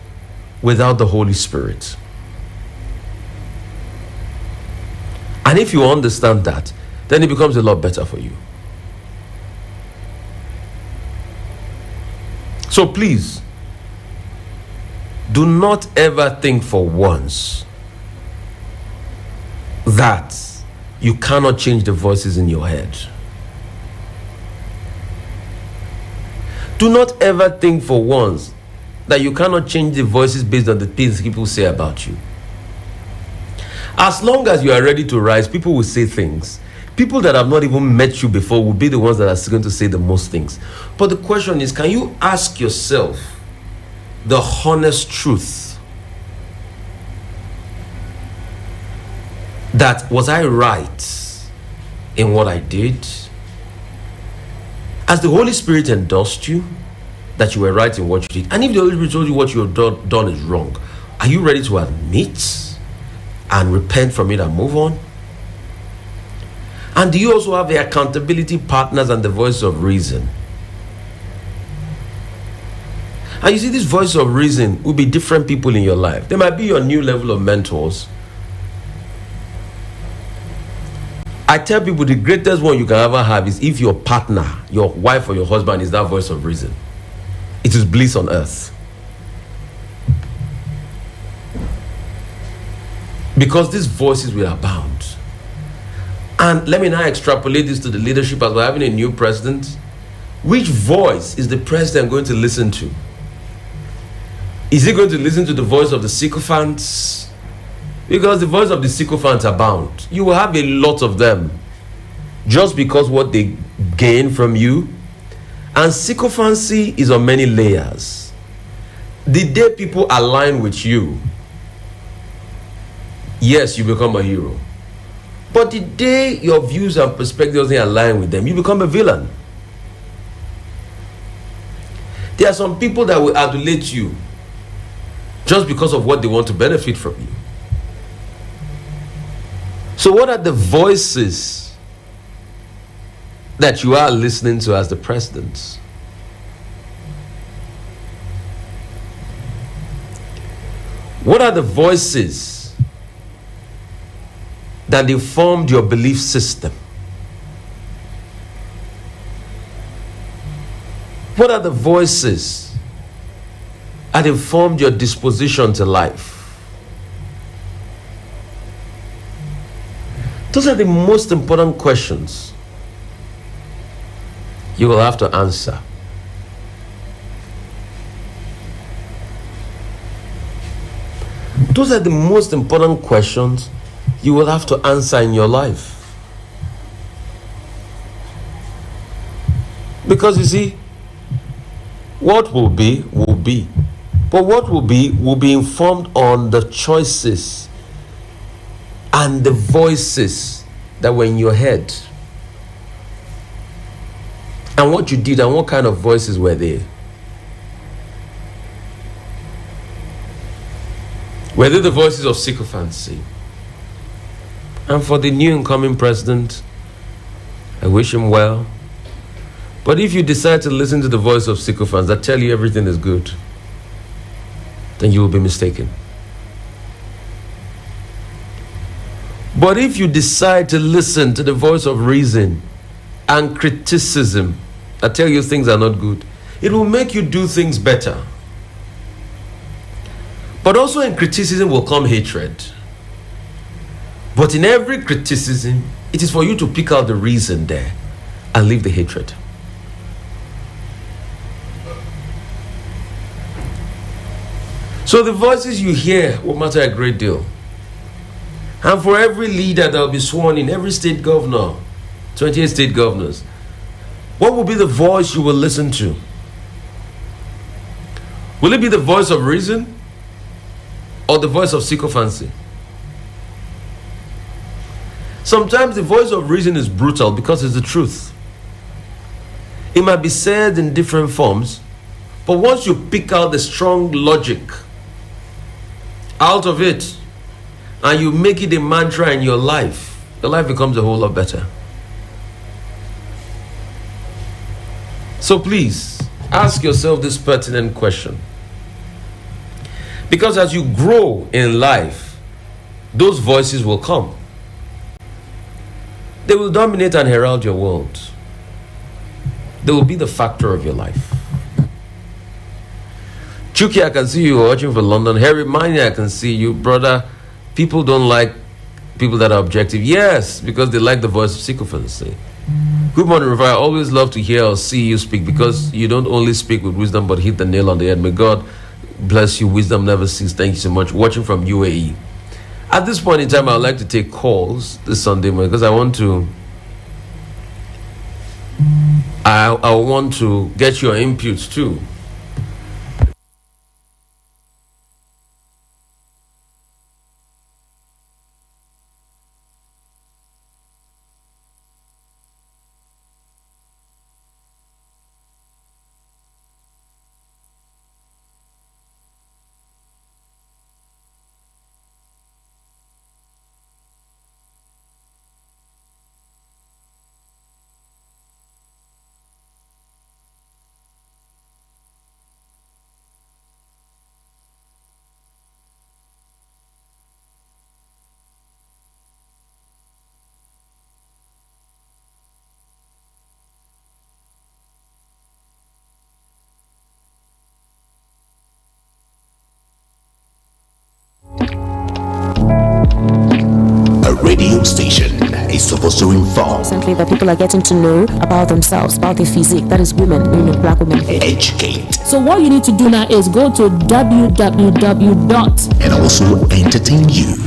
without the Holy Spirit. And if you understand that, then it becomes a lot better for you. So please, do not ever think for once that you cannot change the voices in your head. Do not ever think for once that you cannot change the voices based on the things people say about you. As long as you are ready to rise, people will say things. People that have not even met you before will be the ones that are going to say the most things. But the question is, can you ask yourself the honest truth? That, was I right in what I did? As the Holy Spirit endorsed you, that you were right in what you did, and if the Holy Spirit told you what you have done is wrong, are you ready to admit and repent from it and move on? And do you also have the accountability partners and the voice of reason? And you see, this voice of reason will be different people in your life. They might be your new level of mentors. I tell people the greatest one you can ever have is if your partner, your wife or your husband is that voice of reason. It is bliss on earth. Because these voices will abound. And let me now extrapolate this to the leadership as we're having a new president. Which voice is the president going to listen to? Is he going to listen to the voice of the sycophants? Because the voice of the sycophants abound. You will have a lot of them. Just because what they gain from you. And sycophancy is on many layers. The day people align with you, yes, you become a hero. But the day your views and perspectives don't align with them, you become a villain. There are some people that will adulate you just because of what they want to benefit from you. So what are the voices that you are listening to as the president? What are the voices that informed your belief system? What are the voices that informed your disposition to life? Those are the most important questions you will have to answer. Those are the most important questions you will have to answer in your life. Because you see, what will be, But what will be informed on the choices and the voices that were in your head, and what you did and what kind of voices were there. Were they the voices of sycophancy? And for the new incoming president, I wish him well. But if you decide to listen to the voice of sycophants that tell you everything is good, then you will be mistaken. But if you decide to listen to the voice of reason and criticism that tell you things are not good, it will make you do things better. But also in criticism will come hatred. But in every criticism, it is for you to pick out the reason there and leave the hatred. So the voices you hear will matter a great deal. And for every leader that will be sworn in, every state governor, 28 state governors, what will be the voice you will listen to? Will it be the voice of reason or the voice of sycophancy? Sometimes the voice of reason is brutal because it's the truth. It might be said in different forms, but once you pick out the strong logic out of it and you make it a mantra in your life becomes a whole lot better. So please ask yourself this pertinent question, because as you grow in life, those voices will come. They will dominate and herald your world. They will be the factor of your life. Chuki, I can see you watching from London. Harry Mani, I can see you. Brother, people don't like people that are objective. Yes, because they like the voice of sycophancy. Good morning, Rufai. I always love to hear or see you speak, because you don't only speak with wisdom but hit the nail on the head. May God bless you. Wisdom never ceases. Thank you so much. Watching from UAE. At this point in time, I would like to take calls this Sunday morning because I want to get your inputs too. Radio station is supposed to inform. Recently, that people are getting to know about themselves, about their physique. That is women, black women. Educate. So what you need to do now is go to www. And also entertain you.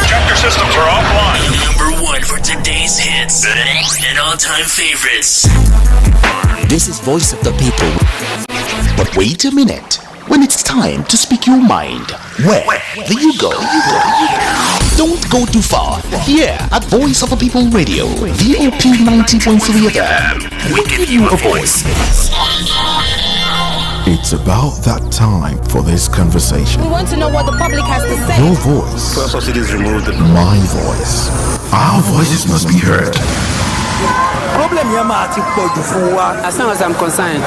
Check your systems are offline. Number one for today's hits and all-time favorites. This is Voice of the People. But wait a minute. When it's time to speak your mind, where do you go? Don't go too far. Here at Voice of the People Radio, VOP 90.3 FM, we give you a voice. It's about that time for this conversation. We want to know what the public has to say. Your voice. Fuel subsidies removed. My voice. Our voices must be heard. Problem here, as long as I'm concerned,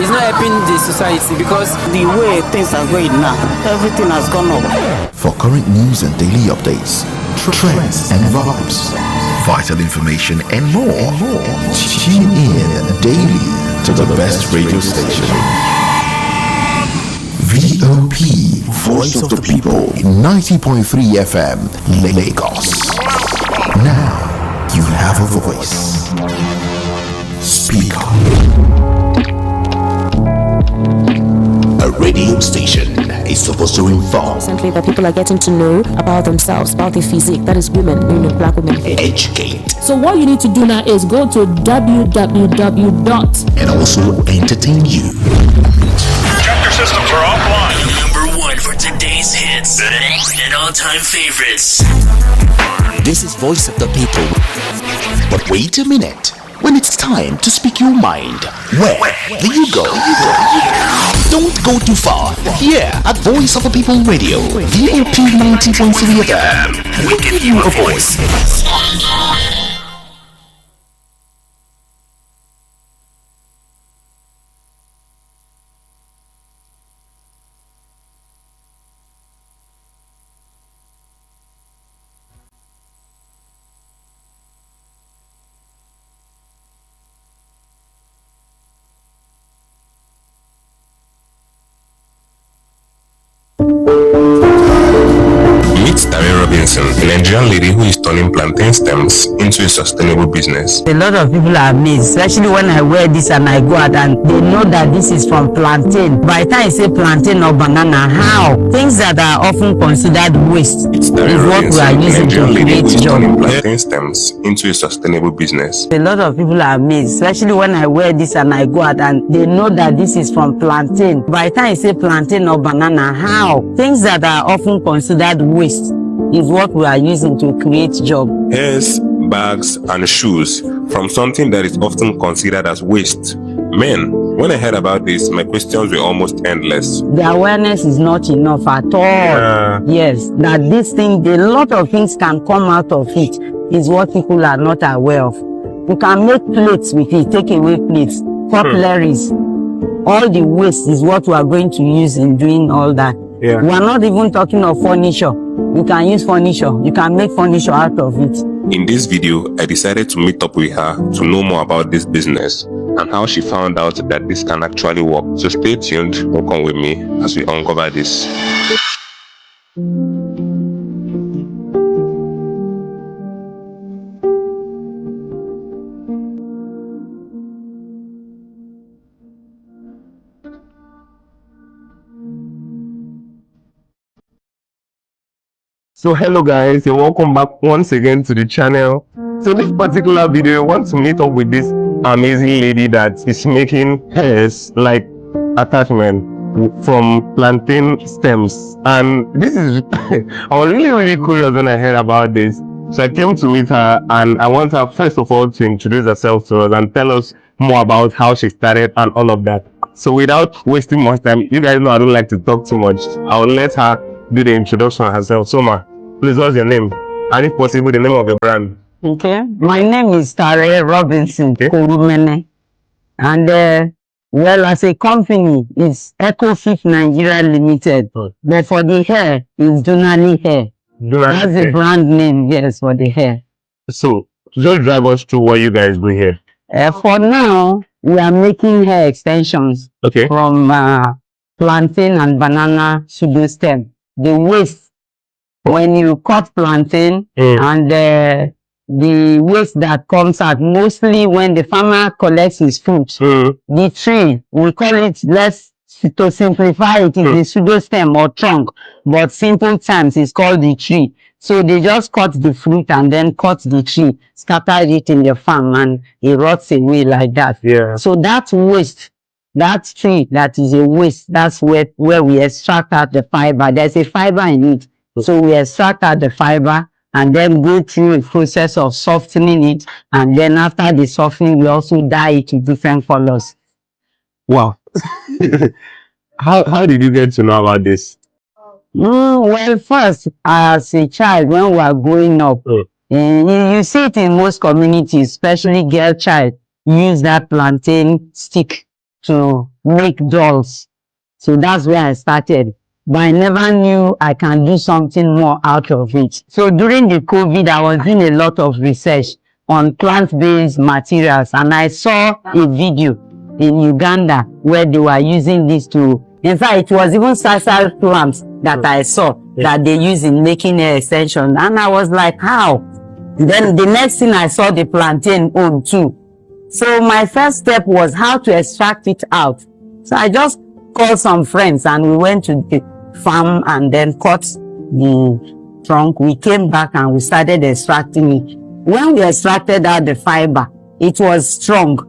it's not helping the society, because the way things are going now, everything has gone up. For current news and daily updates, trends and vibes, vital information and more. Tune in daily to the best radio station. VOP, Voice of the People, 90.3 FM, Lagos. Now you have a voice. Speak up. A radio station is supposed to inform. Recently, that people are getting to know about themselves, about their physique. That is women, black women. Educate. So what you need to do now is go to www. And also entertain you. Check your systems are offline. Today's hits and all-time favorites. This is Voice of the People. But wait a minute. When it's time to speak your mind, where do you go? Don't go too far. Here at Voice of the People Radio, VOP 90.3 FM, we give you a voice. A Nigerian lady who is turning plantain stems into a sustainable business. A lot of people are amazed, especially when I wear this and I go out and they know that this is from plantain. By the time I say plantain or banana, how? Things that are often considered waste is what we are using to create jobs. Plantain stems into a sustainable business. A lot of people are amazed, especially when I wear this and I go out and they know that this is from plantain. By the time I say plantain or banana, how? Things that are often considered waste is what we are using to create jobs. Hairs, bags, and shoes from something that is often considered as waste. Men, when I heard about this, my questions were almost endless. The awareness is not enough at all. Yes, that this thing, a lot of things can come out of it, is what people are not aware of. You can make plates with it, take away plates, cutleries. All the waste is what we are going to use in doing all that. We are not even talking of furniture. You can use furniture. You can make furniture out of it. In this video, I decided to meet up with her to know more about this business and how she found out that this can actually work. So stay tuned, come with me as we uncover this. So hello guys, and welcome back once again to the channel. So this particular video, I want to meet up with this amazing lady that is making hairs like attachment from plantain stems. And this is I was really curious when I heard about this. So I came to meet her and I want her first of all to introduce herself to us and tell us more about how she started and all of that. So without wasting much time, you guys know I don't like to talk too much. I will let her do the introduction herself. So ma, please, what's your name? And if possible, the name of your brand. Okay. My name is Tare Robinson Korumene. And well, as a company, it's EcoFit Nigeria Limited. But for the hair, it's Dunali Hair. That's the brand name, yes, for the hair. So just drive us through what you guys do here. For now, we are making hair extensions from plantain and banana pseudo stem. The waste, when you cut plantain and the waste that comes out, mostly when the farmer collects his fruit, the tree, we call it, to simplify it, is the pseudo stem or trunk, but simple terms it's called the tree. So they just cut the fruit and then cut the tree, scatter it in the farm, and it rots away like that. So that waste, that tree that is a waste, that's where we extract out the fiber. There's a fiber in it. So we extract out the fiber and then go through a process of softening it. And then after the softening, we also dye it to different colors. Wow. How did you get to know about this? Well, first, as a child, when we are growing up, you see it in most communities, especially girl child, use that plantain stick to make dolls. So that's where I started. But I never knew I can do something more out of it. So during the COVID, I was doing a lot of research on plant-based materials, and I saw a video in Uganda where they were using this to, in fact, it was even sisal plants that I saw that they use in making hair extension. And I was like, how? Then the next thing I saw the plantain on too. So my first step was how to extract it out. So I just called some friends and we went to the farm and then cut the trunk. We came back and we started extracting it. When we extracted out the fiber, it was strong.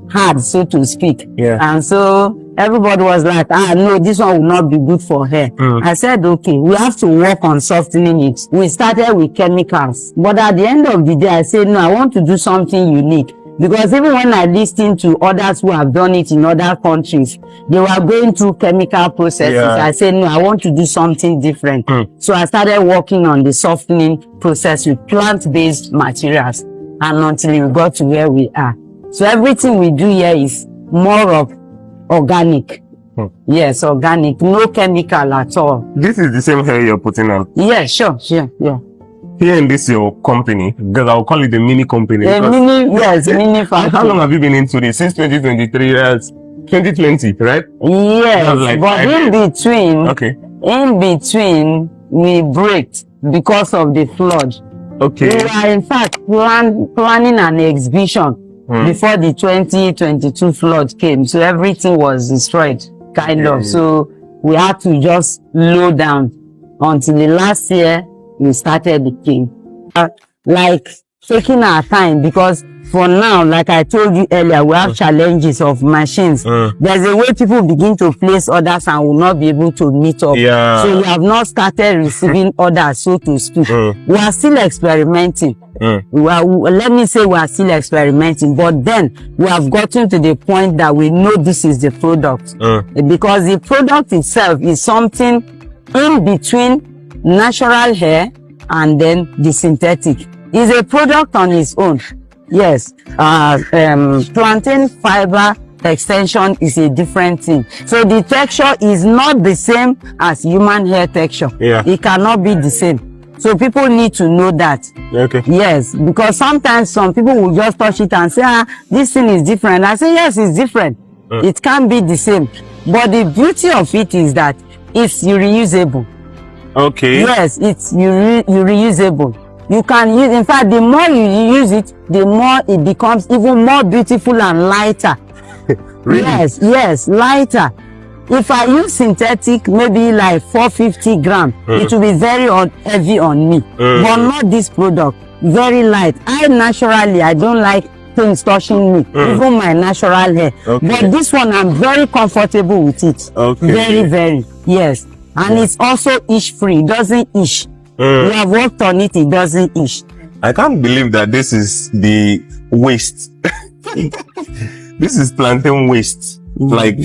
hard, so to speak. Yeah. And so everybody was like, no, this one will not be good for her. I said, okay, we have to work on softening it. We started with chemicals. But at the end of the day, I said, no, I want to do something unique. Because even when I listened to others who have done it in other countries, they were going through chemical processes. I said, no, I want to do something different. So I started working on the softening process with plant-based materials. And until we got to where we are. So everything we do here is more of organic. Yes, organic. No chemical at all. This is the same hair you're putting on? Yeah, sure, yeah. Here in this your company, because I'll call it a mini company. Mini factory. How long have you been into this? Since 2023, that's 2020, right? Yes, like, but in between, we braked because of the flood. Okay. We were in fact planning an exhibition before the 2022 flood came. So everything was destroyed, kind of. So we had to just slow down until the last year we started the thing. Like taking our time, because for now, like I told you earlier, we have challenges of machines. There's a way people begin to place orders and will not be able to meet up. So we have not started receiving orders, so to speak. We are still experimenting. Let me say we are still experimenting, but then we have gotten to the point that we know this is the product. Because the product itself is something in between natural hair and then the synthetic. Is a product on its own. Yes, plantain fiber extension is a different thing. So the texture is not the same as human hair texture. It cannot be the same. So people need to know that. Yes, because sometimes some people will just touch it and say, this thing is different. I say, yes, it's different. It can't be the same. But the beauty of it is that it's reusable. Yes, it's reusable. You can use, in fact, the more you use it, the more it becomes even more beautiful and lighter. Really? Yes, lighter. If I use synthetic, maybe like 450 grams, it will be very heavy on me. But not this product. Very light. I don't like things touching me, even my natural hair. But this one, I'm very comfortable with it. Very, yes. And it's also itch-free. It doesn't itch. We have worked on it. It doesn't itch. I can't believe that this is the waste. This is plantain waste. Like,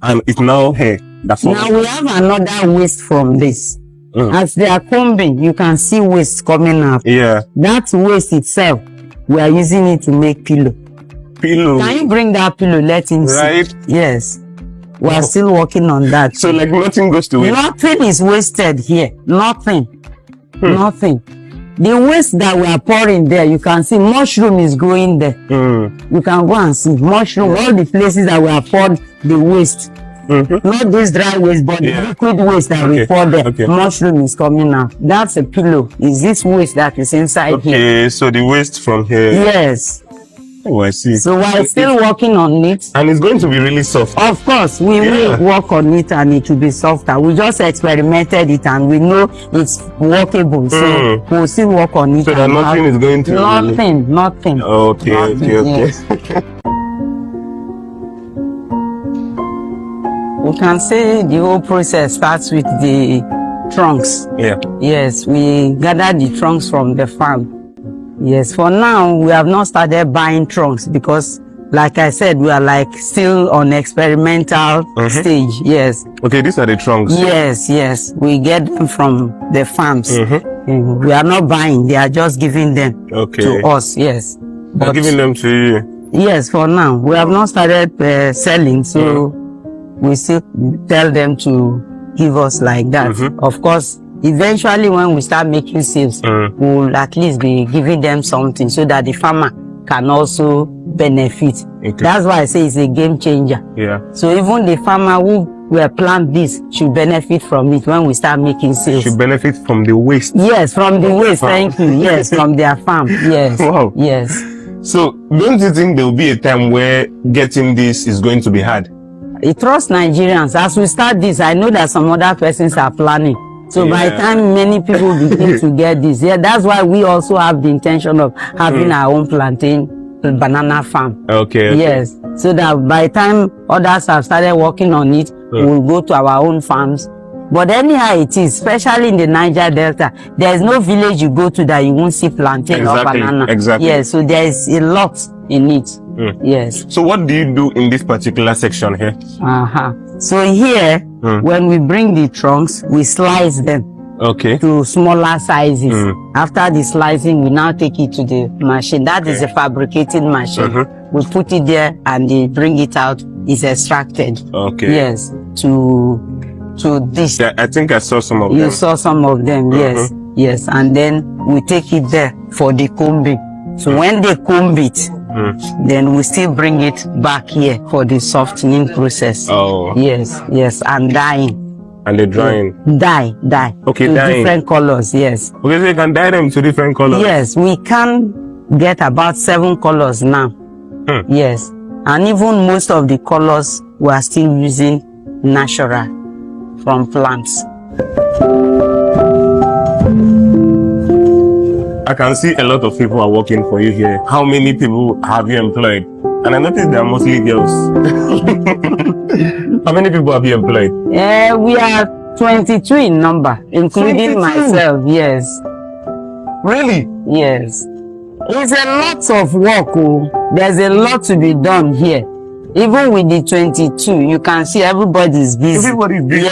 and it's now hair. That's all. Now we have another waste from this. As they are combing, you can see waste coming up. That waste itself, we are using it to make pillow. Can you bring that pillow? Let him see. Yes. We are still working on that. So like nothing goes to waste? Nothing is wasted here. Nothing. Nothing. The waste that we are pouring there, you can see mushroom is growing there. You can go and see mushroom, all the places that we have poured the waste. Not this dry waste, but the liquid waste that we pour there. Mushroom is coming out. That's a pillow. Is this waste that is inside here? So the waste from here. Yes. Oh, I see. So we're still working on it. And it's going to be really soft. Of course, we will work on it and it will be softer. We just experimented it and we know it's workable. So we'll still work on it. So that nothing is going to... Nothing. Okay. Yes. We can say the whole process starts with the trunks. Yes, we gather the trunks from the farm. Yes, for now, we have not started buying trunks because, like I said, we are like still on experimental stage. Yes. Okay, these are the trunks. Yes. We get them from the farms. We are not buying. They are just giving them to us. Yes. They're giving them to you? Yes, for now. We have not started selling, so we still tell them to give us like that. Of course, eventually when we start making sales, we'll at least be giving them something so that the farmer can also benefit. That's why I say it's a game changer. So even the farmer who will plant this should benefit from it when we start making sales. Should benefit from the waste? Yes, from the waste, thank you. Yes, from their farm. Yes. Wow. Yes. So don't you think there will be a time where getting this is going to be hard? I trust Nigerians. As we start this, I know that some other persons are planning. So by the time many people begin to get this, that's why we also have the intention of having our own plantain banana farm. Okay. Yes. So that by the time others have started working on it, we'll go to our own farms. But anyhow it is, especially in the Niger Delta, there is no village you go to that you won't see plantain or banana. Exactly. Yes, so there is a lot in it. Yes. So what do you do in this particular section here? So here, when we bring the trunks, we slice them to smaller sizes. After the slicing, we now take it to the machine. That is a fabricating machine. We put it there and they bring it out. It's extracted. Yes, to this. Yeah, I think I saw some of them. You saw some of them, yes. Yes, and then we take it there for the combing. So when they comb it, then we still bring it back here for the softening process. Yes, and dyeing. And the drying? Dye. Okay, to dyeing. Different colors, yes. Okay, so you can dye them to different colors? Yes, we can get about 7 colors now. Yes, and even most of the colors we are still using natural from plants. I can see a lot of people are working for you here. How many people have you employed? And I noticed they are mostly girls. How many people have you employed? We are 22 in number, including 22? myself, yes. Really? Yes. It's a lot of work. There's a lot to be done here. Even with the 22, you can see everybody's busy. Everybody's busy.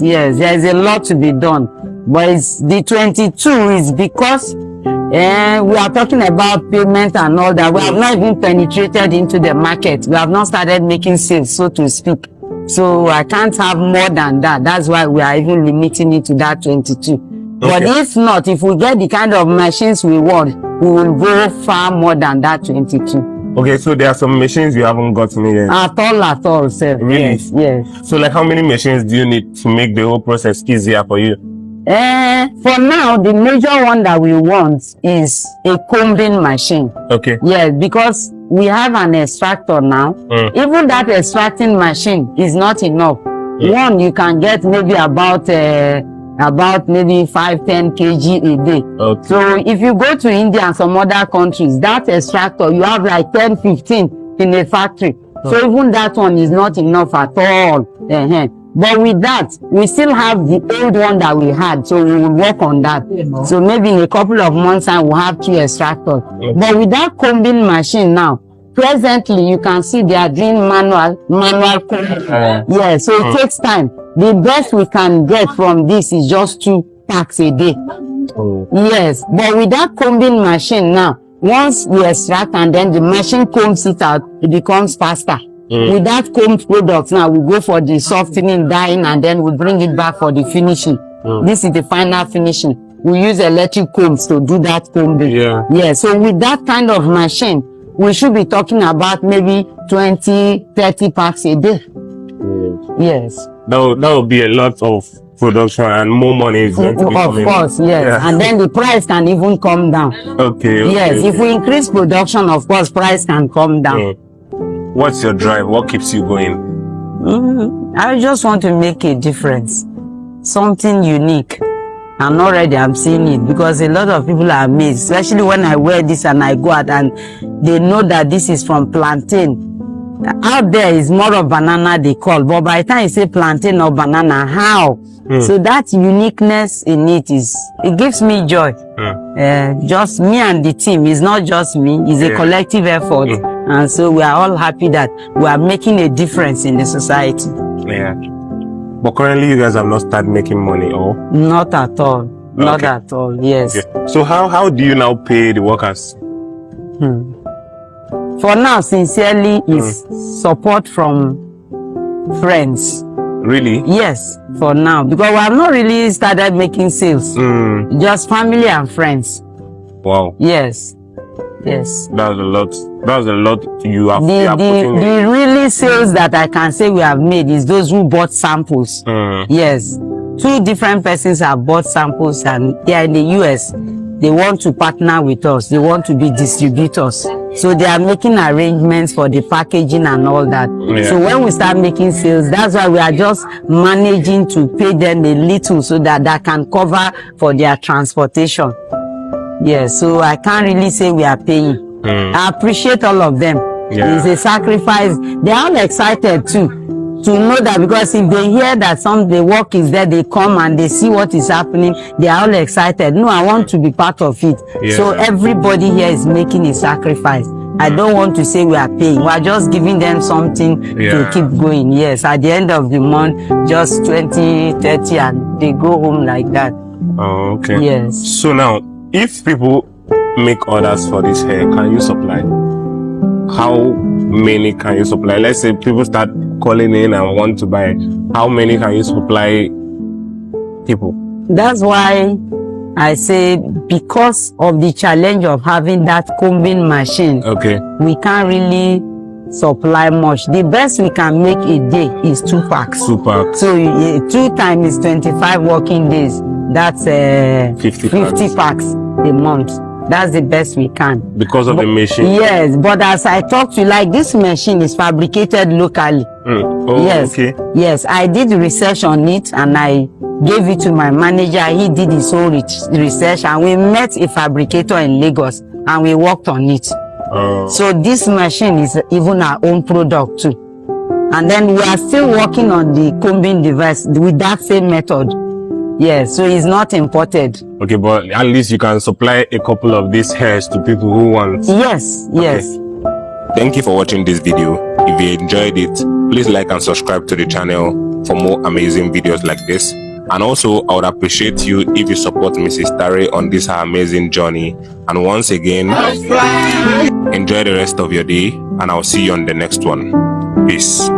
Yes, there's a lot to be done. But it's, the 22 is because we are talking about payment and all that. We have not even penetrated into the market. We have not started making sales, so to speak. So I can't have more than that. That's why we are even limiting it to that 22. But if not, if we get the kind of machines we want, we will go far more than that 22. Okay, so there are some machines you haven't gotten yet. At all, sir. Really? Yes. So like how many machines do you need to make the whole process easier for you? For now, the major one that we want is a combing machine. Okay. Yes, because we have an extractor now. Even that extracting machine is not enough. One, you can get maybe about maybe 5-10 kg a day. So if you go to India and some other countries, that extractor, you have like 10-15 in a factory. So even that one is not enough at all. But with that, we still have the old one that we had, so we will work on that. So maybe in a couple of months time, we'll have 2 extractors. But with that combing machine now, presently you can see they are doing manual combing. Yeah, so it takes time. The best we can get from this is just 2 packs a day. Yes, but with that combing machine now, once we extract and then the machine combs it out, it becomes faster. With that combed products now, we go for the softening, dyeing, and then we bring it back for the finishing. This is the final finishing. We use electric combs to do that combing. Yeah, so with that kind of machine, we should be talking about maybe 20-30 packs a day. Yes. That would be a lot of production and more money is going to be coming. Of course, yes. Yeah. And then the price can even come down. Okay. Yes, if we increase production, of course, price can come down. What's your drive? What keeps you going? I just want to make a difference. Something unique. And already I'm seeing it because a lot of people are amazed, especially when I wear this and I go out and they know that this is from plantain. Out there is more of banana they call, but by the time you say plantain or banana, how? So that uniqueness in it gives me joy. Just me and the team. It's not just me, it's a collective effort. And so we are all happy that we are making a difference in the society. Yeah. But currently you guys have not started making money, or? Not at all. Not at all, yes. Okay. So how do you now pay the workers? For now, sincerely, is support from friends. Really? Yes, for now. Because we have not really started making sales. Just family and friends. Wow. Yes. Yes. That's a lot. That's a lot you have the really sales that I can say we have made is those who bought samples. Yes. 2 different persons have bought samples and they are in the US. They want to partner with us. They want to be distributors. So they are making arrangements for the packaging and all that. So when we start making sales, that's why we are just managing to pay them a little so that that can cover for their transportation. Yes, so I can't really say we are paying. I appreciate all of them. Yeah. It's a sacrifice. They are all excited too to know that, because if they hear that the work is there, they come and they see what is happening, they are all excited. No, I want to be part of it. Yeah. So everybody here is making a sacrifice. I don't want to say we are paying. We are just giving them something to keep going. Yes, at the end of the month, just 20, 30, and they go home like that. Oh, okay. Yes. So now, if people make orders for this hair, can you supply? How many can you supply? Let's say people start calling in and want to buy. How many can you supply people? That's why I say, because of the challenge of having that combing machine, okay, we can't really supply much. The best we can make a day is 2 packs. 2 packs. So 2 times 25 working days. That's 50 packs a month. That's the best we can. Because of the machine? Yes, but as I talked to you, like, this machine is fabricated locally. Oh, yes. Okay. Yes, I did research on it and I gave it to my manager. He did his own research and we met a fabricator in Lagos and we worked on it. So this machine is even our own product too. And then we are still working on the combing device with that same method. Yes, so it's not imported. Okay, but at least you can supply a couple of these hairs to people who want. Yes, yes. Thank you for watching this video. If you enjoyed it, please like and subscribe to the channel for more amazing videos like this. And also, I would appreciate you if you support Mrs. Tare on this amazing journey. And once again, enjoy the rest of your day, and I'll see you on the next one. Peace.